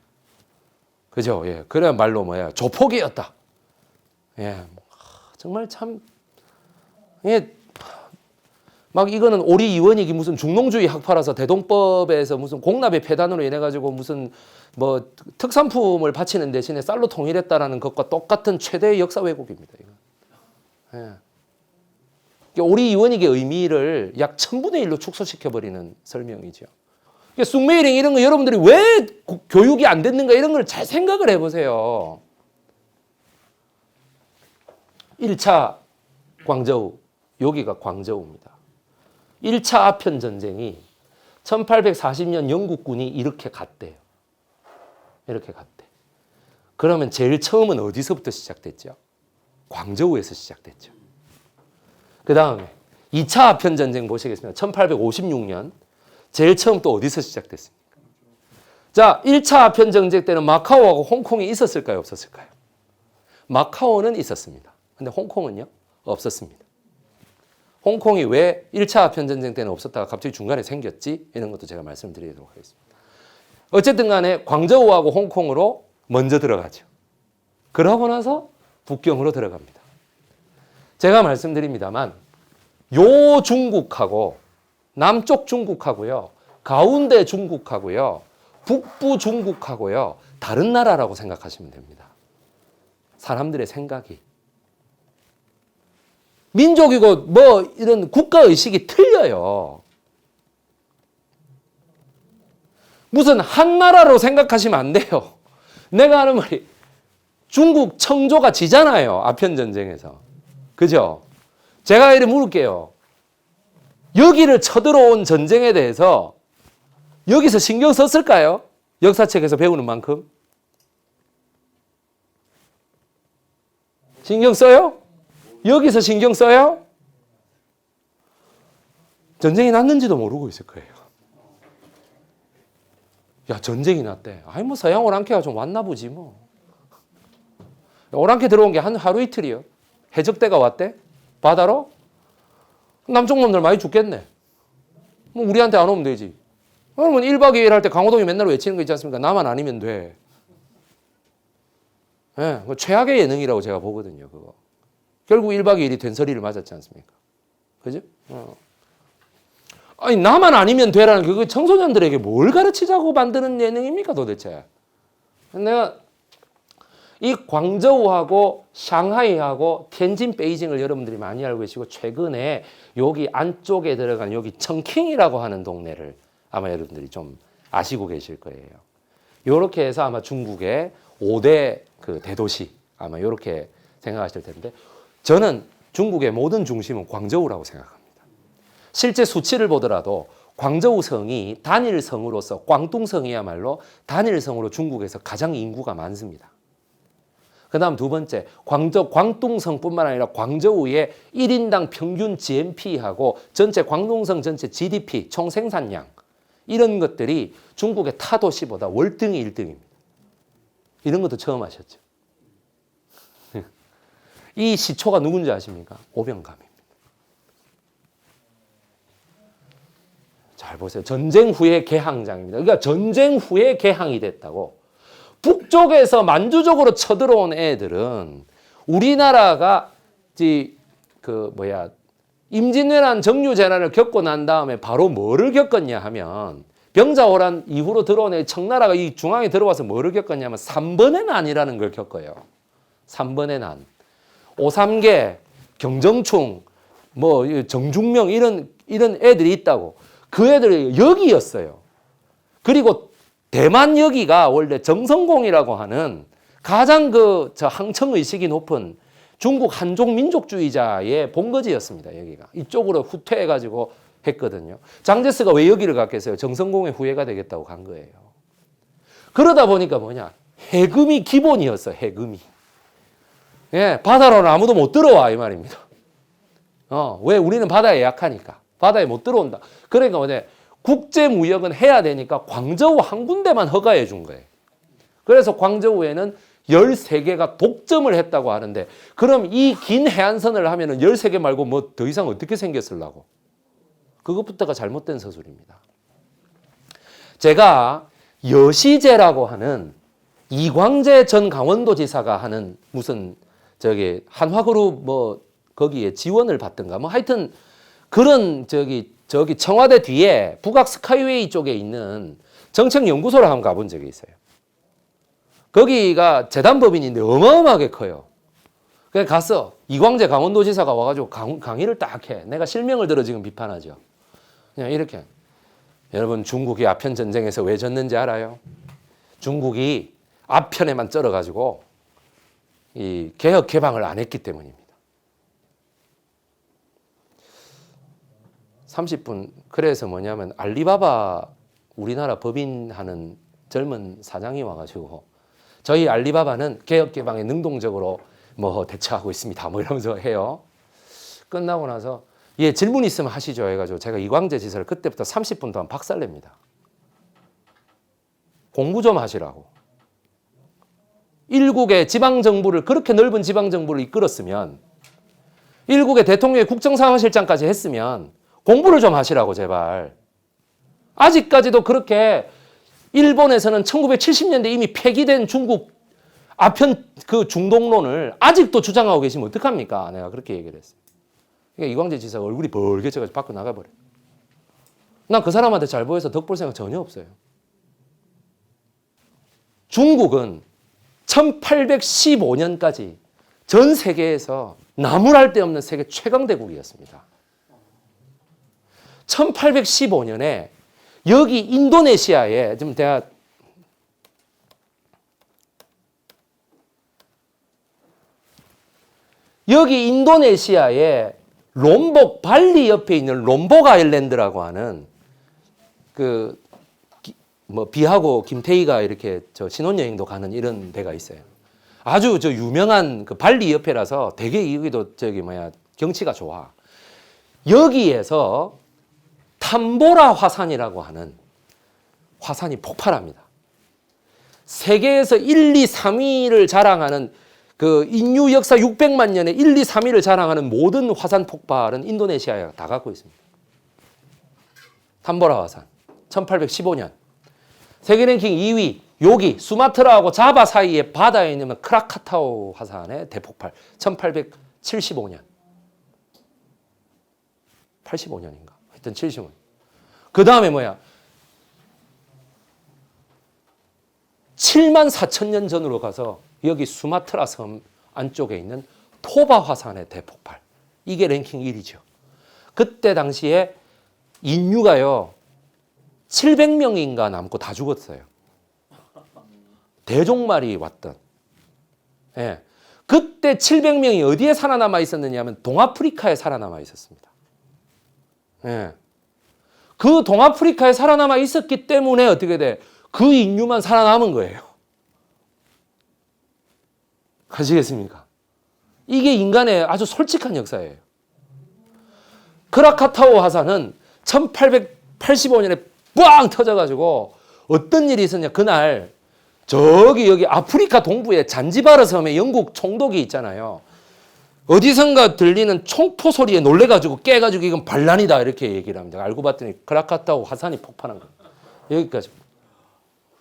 그죠 예 그래야말로 조폭이었다 예 정말 참 예 막 이거는 오리 이원익이 무슨 중농주의 학파라서 대동법에서 무슨 공납의 폐단으로 인해 가지고 무슨 뭐 특산품을 바치는 대신에 쌀로 통일했다라는 것과 똑같은 최대의 역사 왜곡입니다. 이거. 예. 오리 이원익의 의미를 약 1000분의 1로 축소시켜 버리는 설명이죠. 쑥메이링 이런 거 여러분들이 왜 교육이 안 됐는가 이런 걸 잘 생각을 해보세요. 1차 광저우, 여기가 광저우입니다. 1차 아편 전쟁이 1840년 영국군이 이렇게 갔대요. 이렇게 갔대. 그러면 제일 처음은 어디서부터 시작됐죠? 광저우에서 시작됐죠. 그 다음에 2차 아편 전쟁 보시겠습니다. 1856년 제일 처음 또 어디서 시작됐습니까? 자, 1차 아편 전쟁 때는 마카오하고 홍콩이 있었을까요? 없었을까요? 마카오는 있었습니다. 근데 홍콩은요? 없었습니다. 홍콩이 왜 1차 아편 전쟁 때는 없었다가 갑자기 중간에 생겼지? 이런 것도 제가 말씀드리도록 하겠습니다. 어쨌든 간에 광저우하고 홍콩으로 먼저 들어가죠. 그러고 나서 북경으로 들어갑니다. 제가 말씀드립니다만 요 중국하고 남쪽 중국하고요. 가운데 중국하고요. 북부 중국하고요. 다른 나라라고 생각하시면 됩니다. 사람들의 생각이. 민족이고 뭐 이런 국가의식이 틀려요. 무슨 한 나라로 생각하시면 안 돼요. 내가 하는 말이 중국 청조가 지잖아요. 아편 전쟁에서. 그죠? 제가 이렇게 물을게요. 여기를 쳐들어온 전쟁에 대해서 여기서 신경 썼을까요? 역사책에서 배우는 만큼? 신경 써요? 여기서 신경 써요? 전쟁이 났는지도 모르고 있을 거예요. 야, 전쟁이 났대. 아니, 뭐 서양 오랑캐가 좀 왔나 보지 뭐. 오랑캐 들어온 게 하루 이틀이요. 해적대가 왔대? 바다로? 남쪽 놈들 많이 죽겠네. 뭐 우리한테 안 오면 되지. 그러면 1박 2일 할 때 강호동이 맨날 외치는 거 있지 않습니까? 나만 아니면 돼. 네, 최악의 예능이라고 제가 보거든요. 그거. 결국 1박 2일이 된소리를 맞았지 않습니까? 그죠? 아니 나만 아니면 되라는 그거 청소년들에게 뭘 가르치자고 만드는 예능입니까 도대체? 내가 이 광저우하고 샹하이하고 텐진, 베이징을 여러분들이 많이 알고 계시고 최근에 여기 안쪽에 들어간 여기 청킹이라고 하는 동네를 아마 여러분들이 좀 아시고 계실 거예요. 이렇게 해서 아마 중국의 5대 그 대도시 아마 이렇게 생각하실 텐데 저는 중국의 모든 중심은 광저우라고 생각합니다. 실제 수치를 보더라도 광저우 성이 단일성으로서 광둥성이야말로 단일성으로 중국에서 가장 인구가 많습니다. 그 다음 두 번째, 광둥성뿐만 아니라 광저우의 1인당 평균 GNP하고 전체 광둥성 전체 GDP, 총생산량 이런 것들이 중국의 타 도시보다 월등히 1등입니다. 이런 것도 처음 하셨죠. 이 시초가 누군지 아십니까? 오병감입니다. 잘 보세요. 전쟁 후에 개항장입니다. 그러니까 전쟁 후에 개항이 됐다고. 북쪽에서 만주적으로 쳐들어온 애들은 우리나라가 임진왜란 정유재난을 겪고 난 다음에 바로 뭐를 겪었냐 하면 병자호란 이후로 들어온 애 청나라가 이 중앙에 들어와서 뭐를 겪었냐면 3번의 난이라는 걸 겪어요. 3번의 난. 오삼계, 경정충, 뭐 정중명 이런 애들이 있다고. 그 애들이 여기였어요. 그리고 대만 여기가 원래 정성공이라고 하는 가장 항청 의식이 높은 중국 한족 민족주의자의 본거지였습니다. 여기가 이쪽으로 후퇴해가지고 했거든요. 장제스가 왜 여기를 갔겠어요? 정성공의 후예가 되겠다고 간 거예요. 그러다 보니까 뭐냐? 해금이 기본이었어. 해금이. 예, 바다로는 아무도 못 들어와 이 말입니다. 왜 우리는 바다에 약하니까 바다에 못 들어온다. 그러니까 뭐냐? 국제무역은 해야 되니까 광저우 한 군데만 허가해 준 거예요. 그래서 광저우에는 13개가 독점을 했다고 하는데 그럼 이 긴 해안선을 하면은 13개 말고 뭐 더 이상 어떻게 생겼으려고? 그것부터가 잘못된 서술입니다. 제가 여시제라고 하는 이광재 전 강원도지사가 하는 무슨 한화그룹 뭐 거기에 지원을 받든가 뭐 하여튼 그런 저기 청와대 뒤에 북악 스카이웨이 쪽에 있는 정책연구소를 한번 가본 적이 있어요. 거기가 재단법인인데 어마어마하게 커요. 그래서 갔어. 이광재 강원도지사가 와가지고 강의를 딱 해. 내가 실명을 들어 지금 비판하죠. 그냥 이렇게. 여러분, 중국이 아편 전쟁에서 왜 졌는지 알아요? 중국이 아편에만 쩔어가지고 이 개혁 개방을 안 했기 때문입니다. 30분. 그래서 뭐냐면 알리바바 우리나라 법인하는 젊은 사장이 와가지고 저희 알리바바는 개혁 개방에 능동적으로 뭐 대처하고 있습니다. 뭐 이러면서 해요. 끝나고 나서 예, 질문 있으면 하시죠 해가지고 제가 이광재 지사를 그때부터 30분 동안 박살냅니다. 공부 좀 하시라고. 일국의 지방정부를 그렇게 넓은 지방정부를 이끌었으면 일국의 대통령의 국정상황실장까지 했으면 공부를 좀 하시라고 제발. 아직까지도 그렇게 일본에서는 1970년대 이미 폐기된 중국 아편 그 중동론을 아직도 주장하고 계시면 어떡합니까? 내가 그렇게 얘기를 했어요. 그러니까 이광재 지사가 얼굴이 벌개져가지고 밖으로 나가버려요. 난 그 사람한테 잘 보여서 덕볼 생각 전혀 없어요. 중국은 1815년까지 전 세계에서 나무랄 데 없는 세계 최강대국이었습니다. 1815년에 여기 인도네시아에 지금 제가 여기 인도네시아에 롬복 발리 옆에 있는 롬복 아일랜드라고 하는 그 뭐 비하고 김태희가 이렇게 저 신혼여행도 가는 이런 데가 있어요. 아주 저 유명한 그 발리 옆에라서 되게 여기도 저기 뭐야 경치가 좋아. 여기에서 탐보라 화산이라고 하는 화산이 폭발합니다. 세계에서 1, 2, 3위를 자랑하는 그 인류 역사 600만 년에 1, 2, 3위를 자랑하는 모든 화산 폭발은 인도네시아가 다 갖고 있습니다. 탐보라 화산 1815년 세계 랭킹 2위 여기 수마트라하고 자바 사이에 바다에 있는 크라카타오 화산의 대폭발 1875년 85년인가 하여튼 75년 그 다음에 뭐야 7만 4천 년 전으로 가서 여기 수마트라 섬 안쪽에 있는 토바 화산의 대폭발 이게 랭킹 1위죠. 그때 당시에 인류가요 700명인가 남고 다 죽었어요. 대종말이 왔던. 예. 그때 700명이 어디에 살아남아 있었느냐 하면 동아프리카에 살아남아 있었습니다. 예. 그 동아프리카에 살아남아 있었기 때문에 어떻게 돼? 그 인류만 살아남은 거예요. 아시겠습니까? 이게 인간의 아주 솔직한 역사예요. 크라카타오 화산은 1885년에 꽝 터져가지고 어떤 일이 있었냐. 그날 여기 아프리카 동부에 잔지바르 섬에 영국 총독이 있잖아요. 어디선가 들리는 총포 소리에 놀래가지고 깨가지고 이건 반란이다 이렇게 얘기를 합니다. 알고 봤더니 크라카타오 화산이 폭발한 거예요. 여기까지.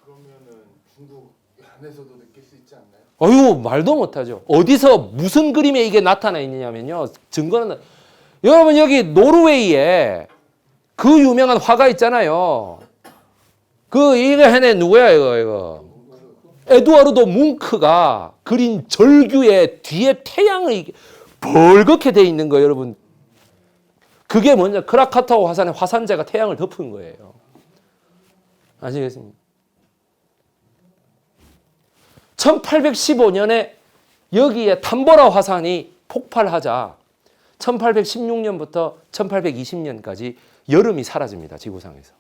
그러면은 중국 안에서도 느낄 수 있지 않나요? 어휴 말도 못하죠. 어디서 무슨 그림에 이게 나타나 있느냐면요. 증거는 여러분 여기 노르웨이에 그 유명한 화가 있잖아요. 이거 해낸 누구야 이거. 에두아르도 뭉크가 그린 절규의 뒤에 태양을 벌겋게 돼 있는 거예요, 여러분. 그게 뭐냐? 크라카타오 화산의 화산재가 태양을 덮은 거예요. 아시겠습니까? 1815년에 여기에 탐보라 화산이 폭발하자 1816년부터 1820년까지 여름이 사라집니다. 지구상에서.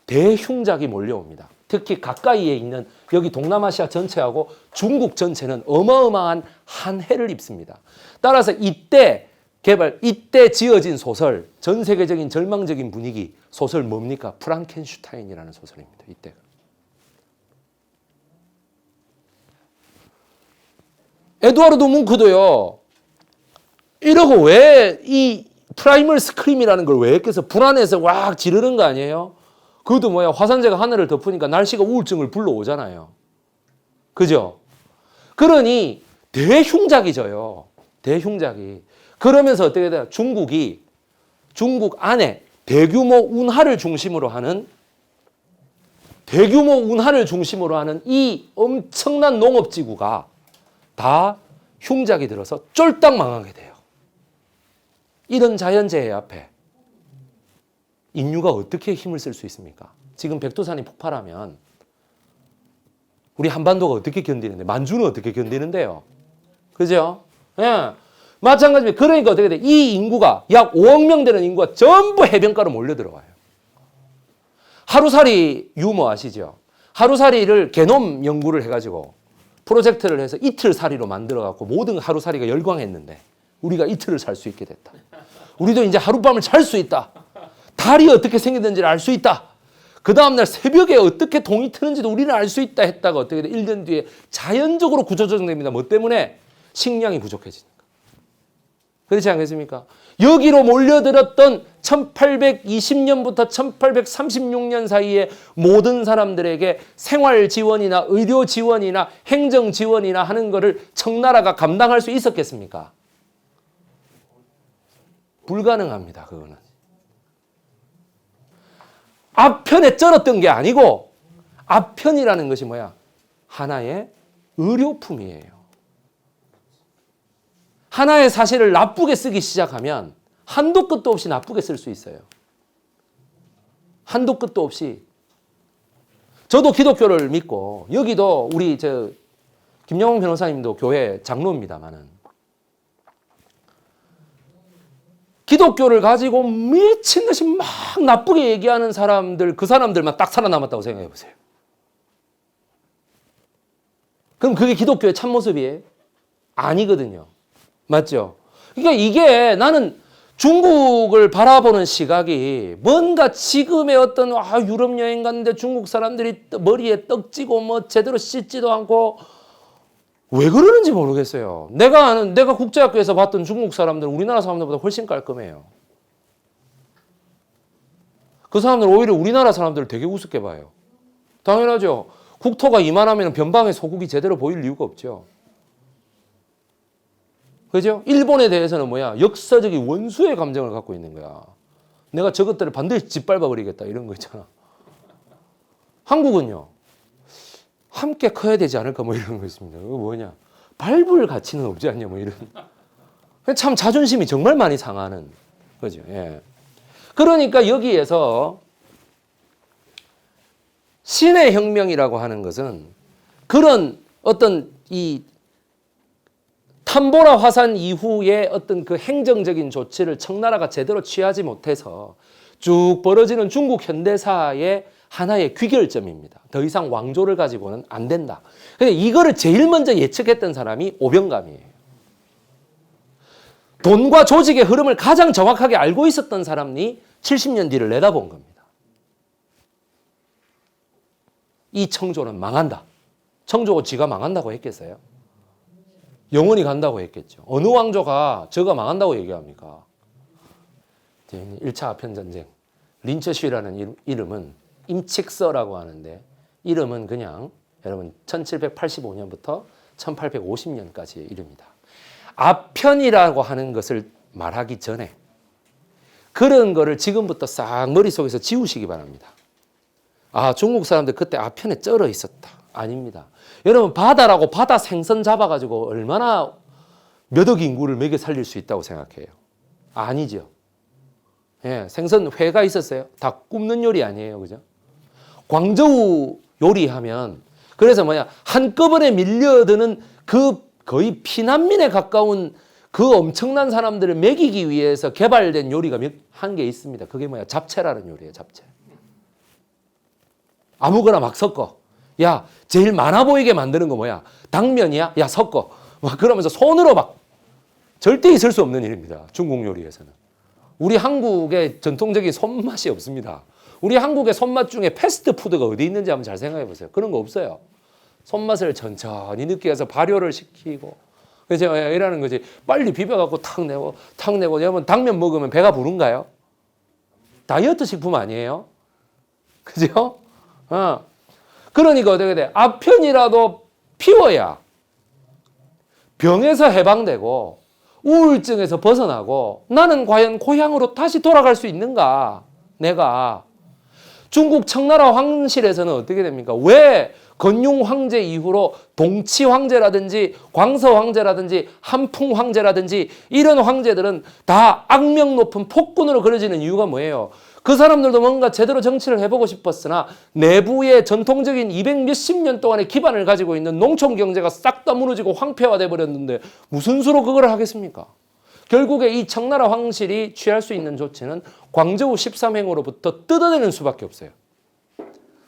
대흉작이 몰려옵니다. 특히 가까이에 있는 여기 동남아시아 전체하고 중국 전체는 어마어마한 한해를 입습니다. 따라서 이때 지어진 소설, 전 세계적인 절망적인 분위기, 소설 뭡니까? 프랑켄슈타인이라는 소설입니다. 이때가. 에두아르드 뭉크도요. 이러고 왜 이 프라이멀 스크림이라는 걸 왜 했겠어? 불안해서 왁 지르는 거 아니에요? 그것도 뭐야? 화산재가 하늘을 덮으니까 날씨가 우울증을 불러오잖아요. 그죠? 그러니 대흉작이 져요. 대흉작이. 그러면서 어떻게 돼요? 중국이 중국 안에 대규모 운하를 중심으로 하는 이 엄청난 농업지구가 다 흉작이 들어서 쫄딱 망하게 돼요. 이런 자연재해 앞에 인류가 어떻게 힘을 쓸 수 있습니까? 지금 백두산이 폭발하면 우리 한반도가 어떻게 견디는데, 만주는 어떻게 견디는데요? 그죠? 예. 마찬가지입니다. 그러니까 어떻게 돼? 이 인구가 약 5억 명 되는 인구가 전부 해변가로 몰려들어와요. 하루살이 유머 아시죠? 하루살이를 게놈 연구를 해가지고 프로젝트를 해서 이틀살이로 만들어갖고 모든 하루살이가 열광했는데 우리가 이틀을 살 수 있게 됐다. 우리도 이제 하룻밤을 잘 수 있다. 달이 어떻게 생겼는지를 알 수 있다. 그 다음날 새벽에 어떻게 동이 트는지도 우리는 알 수 있다 했다가 어떻게 돼? 1년 뒤에 자연적으로 구조조정됩니다. 뭐 때문에? 식량이 부족해지니까. 그렇지 않겠습니까? 여기로 몰려들었던 1820년부터 1836년 사이에 모든 사람들에게 생활 지원이나 의료 지원이나 행정 지원이나 하는 거를 청나라가 감당할 수 있었겠습니까? 불가능합니다. 그거는. 앞편에 쩔었던 게 아니고 앞편이라는 것이 뭐야? 하나의 의료품이에요. 하나의 사실을 나쁘게 쓰기 시작하면 한도 끝도 없이 나쁘게 쓸 수 있어요. 한도 끝도 없이. 저도 기독교를 믿고 여기도 우리 김영웅 변호사님도 교회 장로입니다만은 기독교를 가지고 미친 듯이 막 나쁘게 얘기하는 사람들, 그 사람들만 딱 살아남았다고 생각해 보세요. 그럼 그게 기독교의 참모습이에요? 아니거든요. 맞죠? 그러니까 이게 나는 중국을 바라보는 시각이 뭔가 지금의 어떤 유럽 여행 갔는데 중국 사람들이 머리에 떡지고 뭐 제대로 씻지도 않고 왜 그러는지 모르겠어요. 내가 국제학교에서 봤던 중국 사람들은 우리나라 사람들보다 훨씬 깔끔해요. 그 사람들은 오히려 우리나라 사람들을 되게 우습게 봐요. 당연하죠. 국토가 이만하면 변방에 소국이 제대로 보일 이유가 없죠. 그죠? 일본에 대해서는 뭐야? 역사적인 원수의 감정을 갖고 있는 거야. 내가 저것들을 반드시 짓밟아버리겠다 이런 거 있잖아. 한국은요. 함께 커야 되지 않을까 뭐 이런 거 있습니다. 그거 뭐냐? 밟을 가치는 없지 않냐 뭐 이런. 참 자존심이 정말 많이 상하는 거죠. 예. 그러니까 여기에서 신의 혁명이라고 하는 것은 그런 어떤 이 탐보라 화산 이후에 어떤 그 행정적인 조치를 청나라가 제대로 취하지 못해서 쭉 벌어지는 중국 현대사의 하나의 귀결점입니다. 더 이상 왕조를 가지고는 안 된다. 근데 이거를 제일 먼저 예측했던 사람이 오병감이에요. 돈과 조직의 흐름을 가장 정확하게 알고 있었던 사람이 70년 뒤를 내다본 겁니다. 이 청조는 망한다. 청조가 지가 망한다고 했겠어요? 영원히 간다고 했겠죠. 어느 왕조가 저가 망한다고 얘기합니까? 1차 아편전쟁. 린처시라는 이름은 임칙서라고 하는데 이름은 그냥 여러분 1785년부터 1850년까지의 이름이다. 아편이라고 하는 것을 말하기 전에 그런 거를 지금부터 싹 머릿속에서 지우시기 바랍니다. 중국 사람들 그때 아편에 쩔어 있었다. 아닙니다. 여러분 바다라고 바다 생선 잡아가지고 얼마나 몇 억 인구를 먹여 살릴 수 있다고 생각해요? 아니죠. 예, 생선 회가 있었어요. 다 굽는 요리 아니에요. 그죠? 광저우 요리하면 그래서 뭐야 한꺼번에 밀려드는 그 거의 피난민에 가까운 그 엄청난 사람들을 먹이기 위해서 개발된 요리가 한 개 있습니다. 그게 뭐야? 잡채라는 요리예요. 잡채. 아무거나 막 섞어. 야, 제일 많아 보이게 만드는 거 뭐야? 당면이야? 야, 섞어. 막 그러면서 손으로 막 절대 있을 수 없는 일입니다. 중국 요리에서는. 우리 한국의 전통적인 손맛이 없습니다. 우리 한국의 손맛 중에 패스트푸드가 어디 있는지 한번 잘 생각해 보세요. 그런 거 없어요. 손맛을 천천히 느끼게 해서 발효를 시키고. 그래서 제가 이라는 거지. 빨리 비벼갖고 탁 내고. 여러분 당면 먹으면 배가 부른가요? 다이어트 식품 아니에요? 그죠? 그러니까 어떻게 돼? 아편이라도 피워야 병에서 해방되고 우울증에서 벗어나고 나는 과연 고향으로 다시 돌아갈 수 있는가? 내가. 중국 청나라 황실에서는 어떻게 됩니까? 왜 건융 황제 이후로 동치 황제라든지 광서 황제라든지 한풍 황제라든지 이런 황제들은 다 악명 높은 폭군으로 그려지는 이유가 뭐예요? 그 사람들도 뭔가 제대로 정치를 해보고 싶었으나 내부의 전통적인 200 몇십 년 동안의 기반을 가지고 있는 농촌 경제가 싹 다 무너지고 황폐화돼 버렸는데 무슨 수로 그걸 하겠습니까? 결국에 이 청나라 황실이 취할 수 있는 조치는 광저우 13행으로부터 뜯어내는 수밖에 없어요.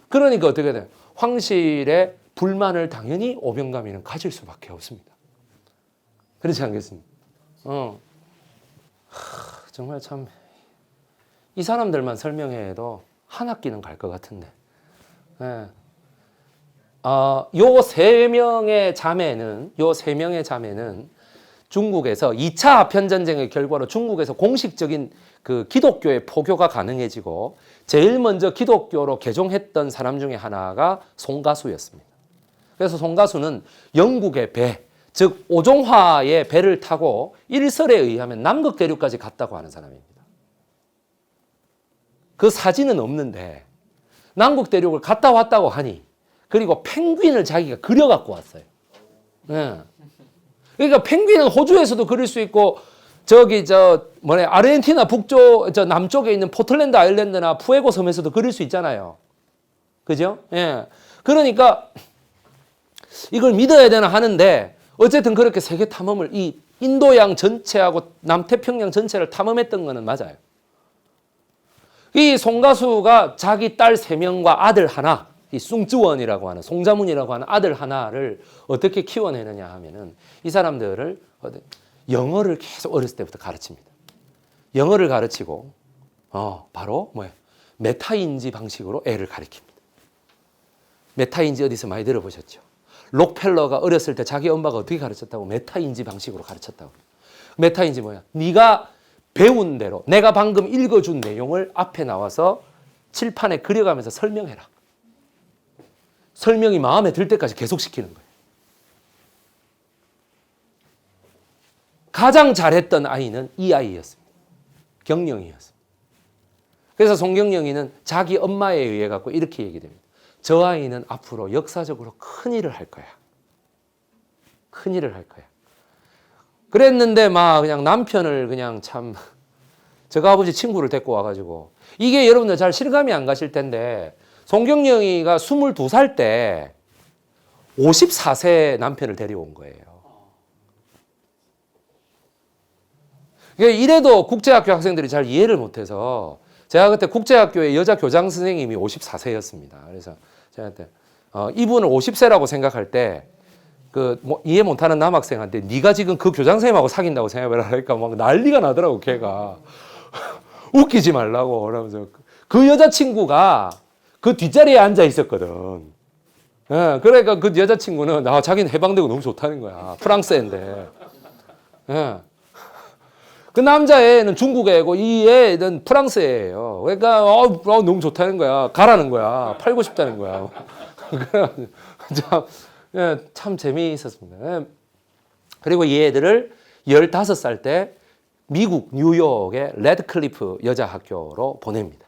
그러니까 어떻게 돼요? 황실의 불만을 당연히 오병감이는 가질 수밖에 없습니다. 그렇지 않겠습니까? 정말 참 이 사람들만 설명해도 한 학기는 갈 것 같은데. 예. 요 세 명의 자매는 중국에서 2차 아편전쟁의 결과로 중국에서 공식적인 그 기독교의 포교가 가능해지고 제일 먼저 기독교로 개종했던 사람 중에 하나가 송가수였습니다. 그래서 송가수는 영국의 배, 즉 오종화의 배를 타고 일설에 의하면 남극 대륙까지 갔다고 하는 사람입니다. 그 사진은 없는데 남극 대륙을 갔다 왔다고 하니 그리고 펭귄을 자기가 그려갖고 왔어요. 네. 그러니까 펭귄은 호주에서도 그릴 수 있고 아르헨티나 남쪽에 있는 포틀랜드 아일랜드나 푸에고 섬에서도 그릴 수 있잖아요. 그죠? 예. 그러니까 이걸 믿어야 되나 하는데 어쨌든 그렇게 세계 탐험을 이 인도양 전체하고 남태평양 전체를 탐험했던 거는 맞아요. 이 송가수가 자기 딸 3명과 아들 하나, 이 숭쯔원이라고 하는 송자문이라고 하는 아들 하나를 어떻게 키워내느냐 하면은 이 사람들을 영어를 계속 어렸을 때부터 가르칩니다. 영어를 가르치고 바로 메타인지 방식으로 애를 가르칩니다. 메타인지 어디서 많이 들어보셨죠? 록펠러가 어렸을 때 자기 엄마가 어떻게 가르쳤다고? 메타인지 방식으로 가르쳤다고. 메타인지 뭐야? 네가 배운 대로 내가 방금 읽어준 내용을 앞에 나와서 칠판에 그려가면서 설명해라. 설명이 마음에 들 때까지 계속 시키는 거예요. 가장 잘했던 아이는 이 아이였습니다. 경영이었습니다. 그래서 송경영이는 자기 엄마에 의해 갖고 이렇게 얘기됩니다. 저 아이는 앞으로 역사적으로 큰 일을 할 거야. 큰 일을 할 거야. 그랬는데 그냥 남편을 그냥 참 저가 아버지 친구를 데리고 와가지고 이게 여러분들 잘 실감이 안 가실 텐데 송경영이가 22살 때 54세 남편을 데려온 거예요. 이래도 국제학교 학생들이 잘 이해를 못해서 제가 그때 국제학교의 여자 교장 선생님이 54세였습니다. 그래서 제가 그때 이분을 50세라고 생각할 때 이해 못하는 남학생한테 네가 지금 그 교장 선생님하고 사귄다고 생각해라 하니까 막 난리가 나더라고 걔가. 웃기지 말라고 그러면서 그 여자친구가 그 뒷자리에 앉아 있었거든. 예, 그러니까 그 여자친구는 자기는 해방되고 너무 좋다는 거야. 프랑스 애인데. 예. 그 남자애는 중국 애고 이 애는 프랑스 애예요. 그러니까 너무 좋다는 거야. 가라는 거야. 팔고 싶다는 거야. 참 재미있었습니다. 그리고 이 애들을 15살 때 미국 뉴욕의 레드클리프 여자 학교로 보냅니다.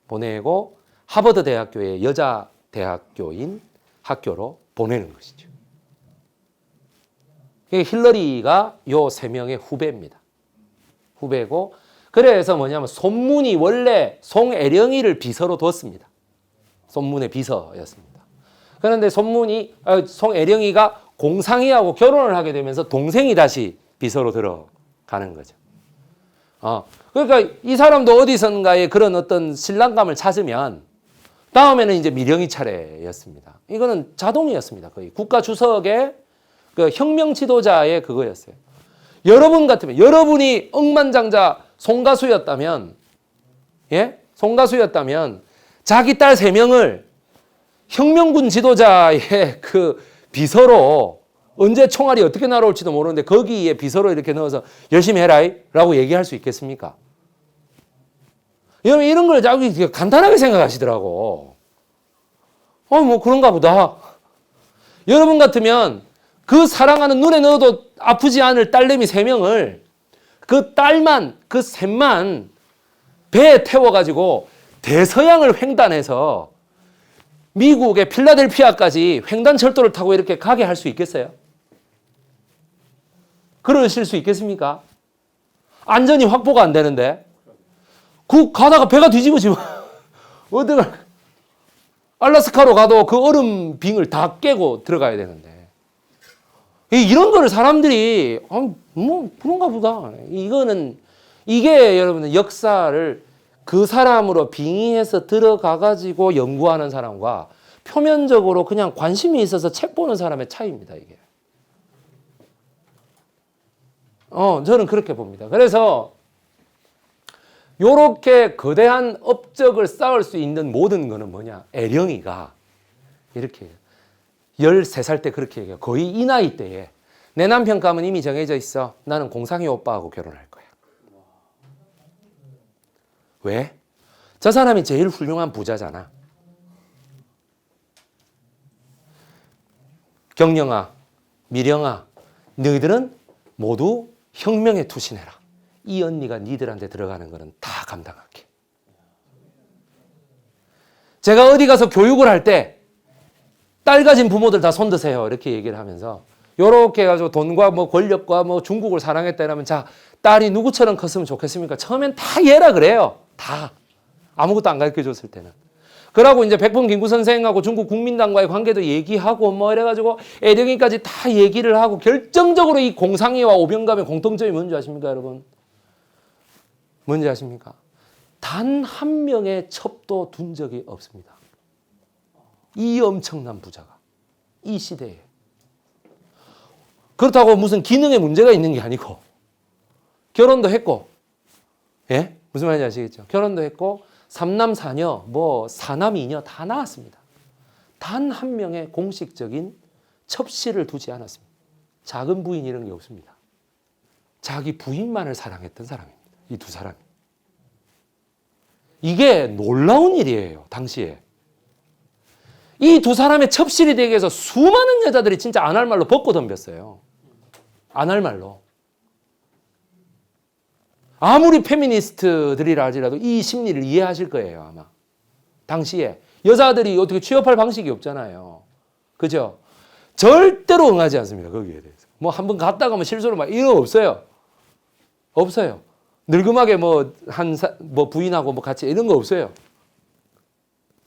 보내고 하버드 대학교의 여자 대학교인 학교로 보내는 것이죠. 힐러리가 요 3명의 후배입니다. 후배고 그래서 뭐냐면 손문이 원래 송애령이를 비서로 뒀습니다. 손문의 비서였습니다. 그런데 송애령이가 공상이하고 결혼을 하게 되면서 동생이 다시 비서로 들어가는 거죠. 그러니까 이 사람도 어디선가에 그런 어떤 신랑감을 찾으면 다음에는 이제 미령이 차례였습니다. 이거는 자동이었습니다. 거의 국가 주석의 그 혁명 지도자의 그거였어요. 여러분 같으면 여러분이 억만장자 송가수였다면 자기 딸 3명을 혁명군 지도자의 그 비서로 언제 총알이 어떻게 날아올지도 모르는데 거기에 비서로 이렇게 넣어서 열심히 해라 라고 얘기할 수 있겠습니까? 여러분 이런 걸 자꾸 간단하게 생각하시더라고. 뭐 그런가 보다. 여러분 같으면 그 사랑하는 눈에 넣어도 아프지 않을 딸내미 3명을 그 딸만, 그 셋만 배에 태워가지고 대서양을 횡단해서 미국의 필라델피아까지 횡단철도를 타고 이렇게 가게 할 수 있겠어요? 그러실 수 있겠습니까? 안전이 확보가 안 되는데. 그 가다가 배가 뒤집어지면 어떡할. 알라스카로 가도 그 얼음 빙을 다 깨고 들어가야 되는데. 이런 거를 사람들이 뭐 그런가 보다. 이게 여러분들 역사를 그 사람으로 빙의해서 들어가 가지고 연구하는 사람과 표면적으로 그냥 관심이 있어서 책 보는 사람의 차이입니다, 이게. 저는 그렇게 봅니다. 그래서 요렇게 거대한 업적을 쌓을 수 있는 모든 거는 뭐냐? 애령이가 이렇게 13살 때 그렇게 얘기해요. 거의 이 나이 때에 내 남편감은 이미 정해져 있어. 나는 공상희 오빠하고 결혼할 거야. 왜? 저 사람이 제일 훌륭한 부자잖아. 경영아, 미령아, 너희들은 모두 혁명에 투신해라. 이 언니가 니들한테 들어가는 거는 다 감당할게. 제가 어디 가서 교육을 할 때 딸 가진 부모들 다 손 드세요. 이렇게 얘기를 하면서 요렇게 해가지고 돈과 뭐 권력과 뭐 중국을 사랑했다 이러면 자, 딸이 누구처럼 컸으면 좋겠습니까? 처음엔 다 얘라 그래요. 다. 아무것도 안 가르쳐 줬을 때는. 그러고 이제 백범 김구 선생하고 중국 국민당과의 관계도 얘기하고 뭐 이래가지고 애령이까지 다 얘기를 하고 결정적으로 이 공상이와 오병감의 공통점이 뭔지 아십니까, 여러분? 뭔지 아십니까? 단 한 명의 첩도 둔 적이 없습니다. 이 엄청난 부자가 이 시대에. 그렇다고 무슨 기능에 문제가 있는 게 아니고 결혼도 했고, 예? 무슨 말인지 아시겠죠? 결혼도 했고 3남 4녀, 뭐 4남 2녀 다 낳았습니다. 단 한 명의 공식적인 첩씨를 두지 않았습니다. 작은 부인 이런 게 없습니다. 자기 부인만을 사랑했던 사람입니다. 이 두 사람이. 이게 놀라운 일이에요. 당시에. 이 두 사람의 첩실이 되기 위해서 수많은 여자들이 진짜 안 할 말로 벗고 덤볐어요. 안 할 말로. 아무리 페미니스트들이라 할지라도 이 심리를 이해하실 거예요, 아마. 당시에. 여자들이 어떻게 취업할 방식이 없잖아요. 그죠? 절대로 응하지 않습니다, 거기에 대해서. 뭐 한번 갔다가 뭐 실수로 막 이런 거 없어요. 없어요. 늙음하게 뭐 부인하고 뭐 같이 이런 거 없어요.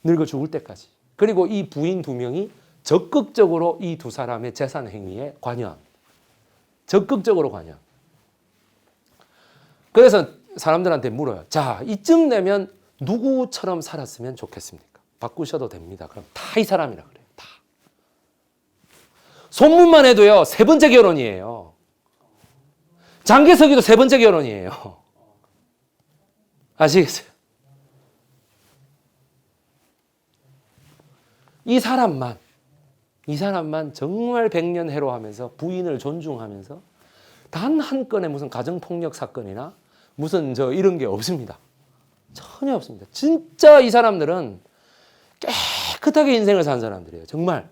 늙어 죽을 때까지. 그리고 이 부인 2명이 적극적으로 이 두 사람의 재산 행위에 관여합니다. 적극적으로 관여합니다. 그래서 사람들한테 물어요. 자, 이쯤 되면 누구처럼 살았으면 좋겠습니까? 바꾸셔도 됩니다. 그럼 다 이 사람이라 그래요. 다. 소문만 해도요, 3번째 결혼이에요. 장개석이도 3번째 결혼이에요. 아시겠어요? 이 사람만 정말 백년 해로하면서 부인을 존중하면서 단 한 건의 무슨 가정폭력 사건이나 무슨 이런 게 없습니다. 전혀 없습니다. 진짜 이 사람들은 깨끗하게 인생을 산 사람들이에요. 정말.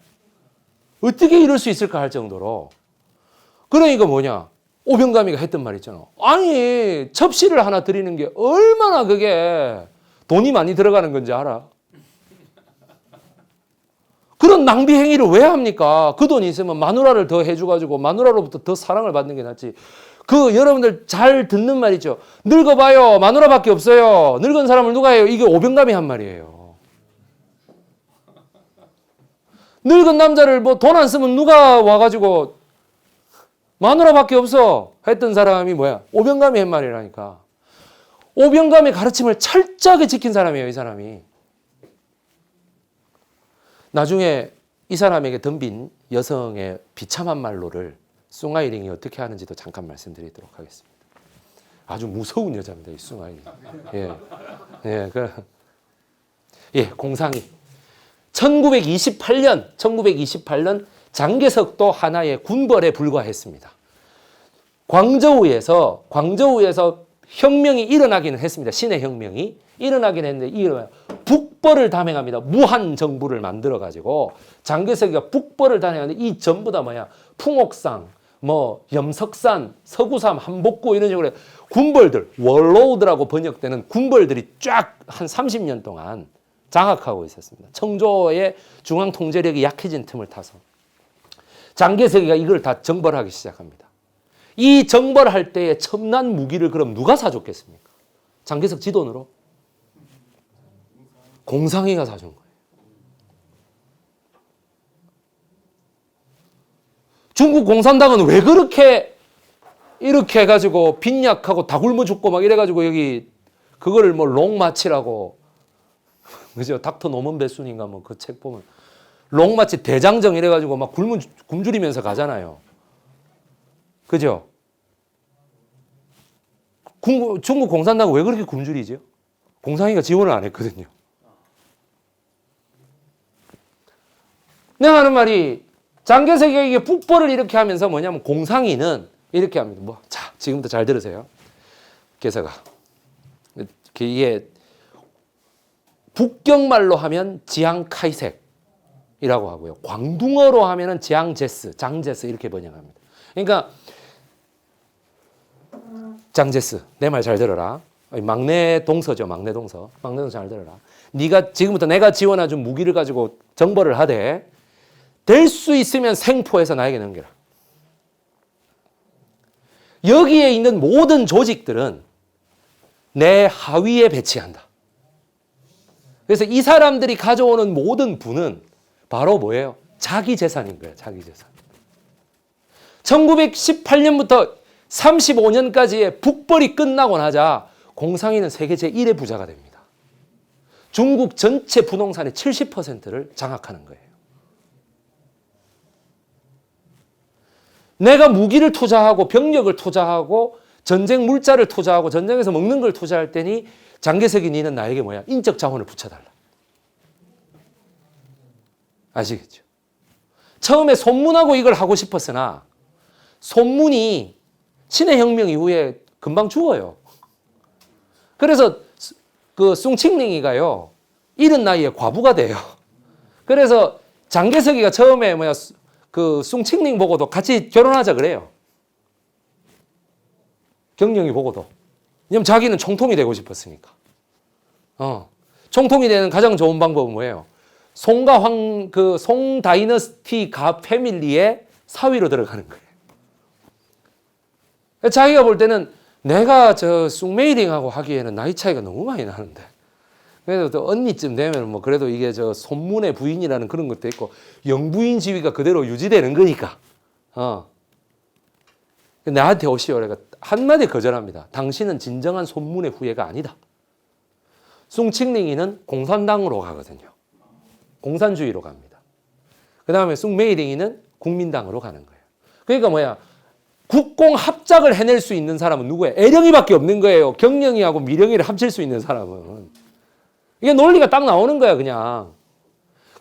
어떻게 이럴 수 있을까 할 정도로. 그러니까 뭐냐. 오병감이가 했던 말 있잖아. 아니, 첩시를 하나 드리는 게 얼마나 그게 돈이 많이 들어가는 건지 알아? 그런 낭비 행위를 왜 합니까? 그 돈이 있으면 마누라를 더 해줘가지고 마누라로부터 더 사랑을 받는 게 낫지. 여러분들 잘 듣는 말 있죠. 늙어봐요. 마누라밖에 없어요. 늙은 사람을 누가 해요? 이게 오병감이 한 말이에요. 늙은 남자를 뭐 돈 안 쓰면 누가 와가지고 마누라밖에 없어 했던 사람이 뭐야? 오병감이 한 말이라니까. 오병감의 가르침을 철저하게 지킨 사람이에요, 이 사람이. 나중에 이 사람에게 덤빈 여성의 비참한 말로를 숭아이링이 어떻게 하는지도 잠깐 말씀드리도록 하겠습니다. 아주 무서운 여자입니다, 이 숭아이링. 공상이. 1928년 장개석도 하나의 군벌에 불과했습니다. 광저우에서 혁명이 일어나기는 했습니다. 신의 혁명이 일어나긴 했는데 북벌을 담행합니다. 무한 정부를 만들어 가지고 장개석이가 북벌을 담행하는데 이 전부 다 뭐야? 풍옥상, 뭐 염석산, 서구삼, 한복구 이런 식으로 군벌들, 월로우드라고 번역되는 군벌들이 쫙 한 30년 동안 장악하고 있었습니다. 청조의 중앙 통제력이 약해진 틈을 타서 장개석이가 이걸 다 정벌하기 시작합니다. 이 정벌할 때의 첨단 무기를 그럼 누가 사줬겠습니까? 장개석 지 돈으로? 공상이가 사준 거예요. 중국 공산당은 왜 그렇게 이렇게 해가지고 빈약하고 다 굶어 죽고 막 이래가지고 여기 그거를 뭐 롱마치라고 그죠? 닥터 노먼 베순인가 뭐 그 책 보면 롱마치 대장정 이래가지고 막 굶주리면서 가잖아요. 그죠? 중국 공산당은 왜 그렇게 굶주리죠? 공상이가 지원을 안 했거든요. 내가 하는 말이 장개석이가 이게 북벌을 이렇게 하면서 뭐냐면 공상이는 이렇게 합니다. 뭐, 자, 지금부터 잘 들으세요. 개석아. 이게 북경말로 하면 지앙카이색이라고 하고요. 광둥어로 하면은 지앙제스, 장제스 이렇게 번역합니다. 그러니까 장제스, 내 말 잘 들어라. 막내 동서죠, 막내 동서. 막내 동서 잘 들어라. 네가 지금부터 내가 지원해준 무기를 가지고 정벌을 하되 될 수 있으면 생포해서 나에게 넘겨라. 여기에 있는 모든 조직들은 내 하위에 배치한다. 그래서 이 사람들이 가져오는 모든 부는 바로 뭐예요? 자기 재산인 거예요. 자기 재산. 1918년부터 35년까지의 북벌이 끝나고 나자 공상이는 세계 제1의 부자가 됩니다. 중국 전체 부동산의 70%를 장악하는 거예요. 내가 무기를 투자하고 병력을 투자하고 전쟁 물자를 투자하고 전쟁에서 먹는 걸 투자할 때니 장개석이 니는 나에게 뭐야? 인적 자원을 붙여달라. 아시겠죠? 처음에 손문하고 이걸 하고 싶었으나 손문이 신의 혁명 이후에 금방 죽어요. 그래서 그 숭칭링이가요, 이른 나이에 과부가 돼요. 그래서 장개석이가 처음에 뭐야, 그 숭칭링 보고도 같이 결혼하자 그래요. 경영이 보고도. 왜냐면 자기는 총통이 되고 싶었으니까. 총통이 되는 가장 좋은 방법은 뭐예요? 송 다이너스티 가 패밀리의 사위로 들어가는 거예요. 자기가 볼 때는 내가 저 숭메이링하고 하기에는 나이 차이가 너무 많이 나는데. 그래도 또 언니쯤 되면 뭐 그래도 이게 저 손문의 부인이라는 그런 것도 있고 영부인 지위가 그대로 유지되는 거니까. 나한테 오시오. 내가 한마디 거절합니다. 당신은 진정한 손문의 후예가 아니다. 숭칭링이는 공산당으로 가거든요. 공산주의로 갑니다. 그 다음에 숭메이링이는 국민당으로 가는 거예요. 그러니까 뭐야? 국공 합작을 해낼 수 있는 사람은 누구예요? 애령이밖에 없는 거예요. 경령이하고 미령이를 합칠 수 있는 사람은. 이게 논리가 딱 나오는 거야, 그냥.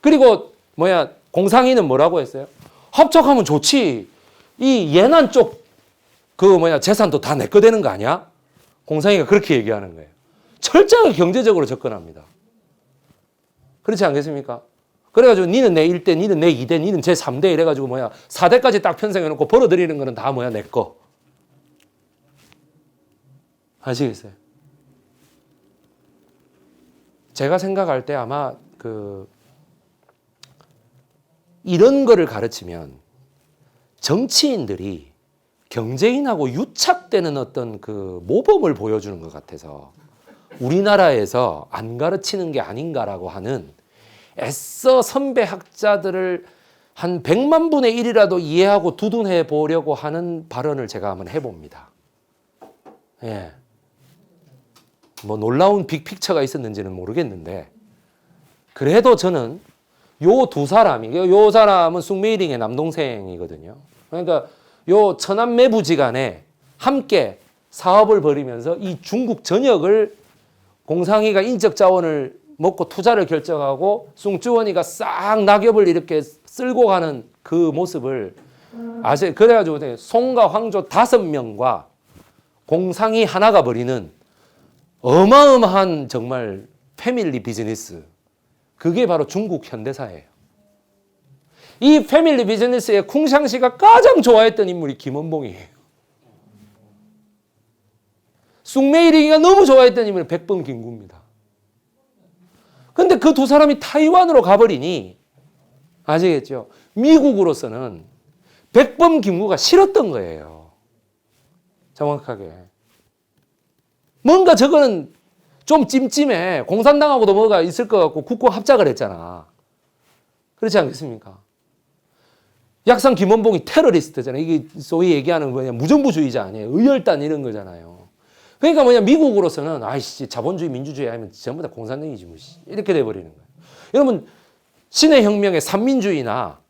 그리고 뭐야? 공상이는 뭐라고 했어요? 합작하면 좋지. 이 예난 쪽 그 뭐야? 재산도 다 내 거 되는 거 아니야? 공상이가 그렇게 얘기하는 거예요. 철저하게 경제적으로 접근합니다. 그렇지 않겠습니까? 그래가지고 니는 내 1대, 니는 내 2대, 니는 제 3대 이래가지고 뭐야 4대까지 딱 편성해놓고 벌어들이는 거는 다 뭐야 내 거. 아시겠어요? 제가 생각할 때 아마 이런 거를 가르치면 정치인들이 경제인하고 유착되는 어떤 그 모범을 보여주는 것 같아서 우리나라에서 안 가르치는 게 아닌가라고 하는 애써 선배 학자들을 한 100만 분의 1이라도 이해하고 두둔해 보려고 하는 발언을 제가 한번 해봅니다. 예. 뭐 놀라운 빅픽처가 있었는지는 모르겠는데 그래도 저는 요 두 사람이, 요 사람은 숭메이링의 남동생이거든요. 그러니까 요 천안매부지간에 함께 사업을 벌이면서 이 중국 전역을 공상이가 인적 자원을 먹고 투자를 결정하고 숭쭈원이가 싹 낙엽을 이렇게 쓸고 가는 그 모습을 아세요? 그래가지고 송과 황조 5명과 공상이 하나가 벌이는 어마어마한 정말 패밀리 비즈니스. 그게 바로 중국 현대사예요. 이 패밀리 비즈니스에 쿵샹시가 가장 좋아했던 인물이 김원봉이에요. 숭메이링이가 너무 좋아했던 인물이 백범김구입니다. 근데 그 두 사람이 타이완으로 가버리니 아시겠죠? 미국으로서는 백범김구가 싫었던 거예요. 정확하게. 뭔가 저거는 좀 찜찜해. 공산당하고도 뭐가 있을 것 같고 국고 합작을 했잖아. 그렇지 않겠습니까? 약산 김원봉이 테러리스트잖아요. 이게 소위 얘기하는 뭐냐 무정부주의자 아니에요. 의열단 이런 거잖아요. 그러니까 뭐냐 미국으로서는 아이씨 자본주의 민주주의 하면 전부 다 공산당이지 뭐 이렇게 돼버리는 거예요. 여러분 신의 혁명의 삼민주의나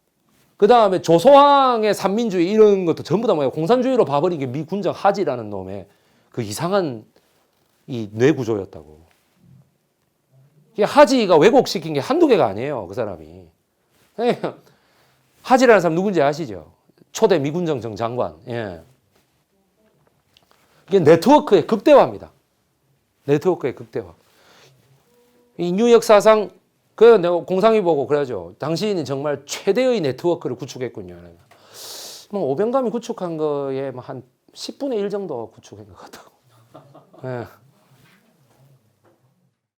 그 다음에 조소왕의 삼민주의 이런 것도 전부 다 뭐야 공산주의로 봐버린 게 미 군장 하지라는 놈의 그 이상한 이 뇌구조였다고. 하지가 왜곡시킨 게 한두 개가 아니에요. 그 사람이. 하지라는 사람 누군지 아시죠? 초대 미군정 정 장관. 예. 이게 네트워크의 극대화입니다. 네트워크의 극대화. 이 뉴욕 사상 그 내가 공상이 보고 그러죠. 당신이 정말 최대의 네트워크를 구축했군요. 뭐 오병감이 구축한 거에 한 10분의 1 정도 구축한 것 같다고. 예.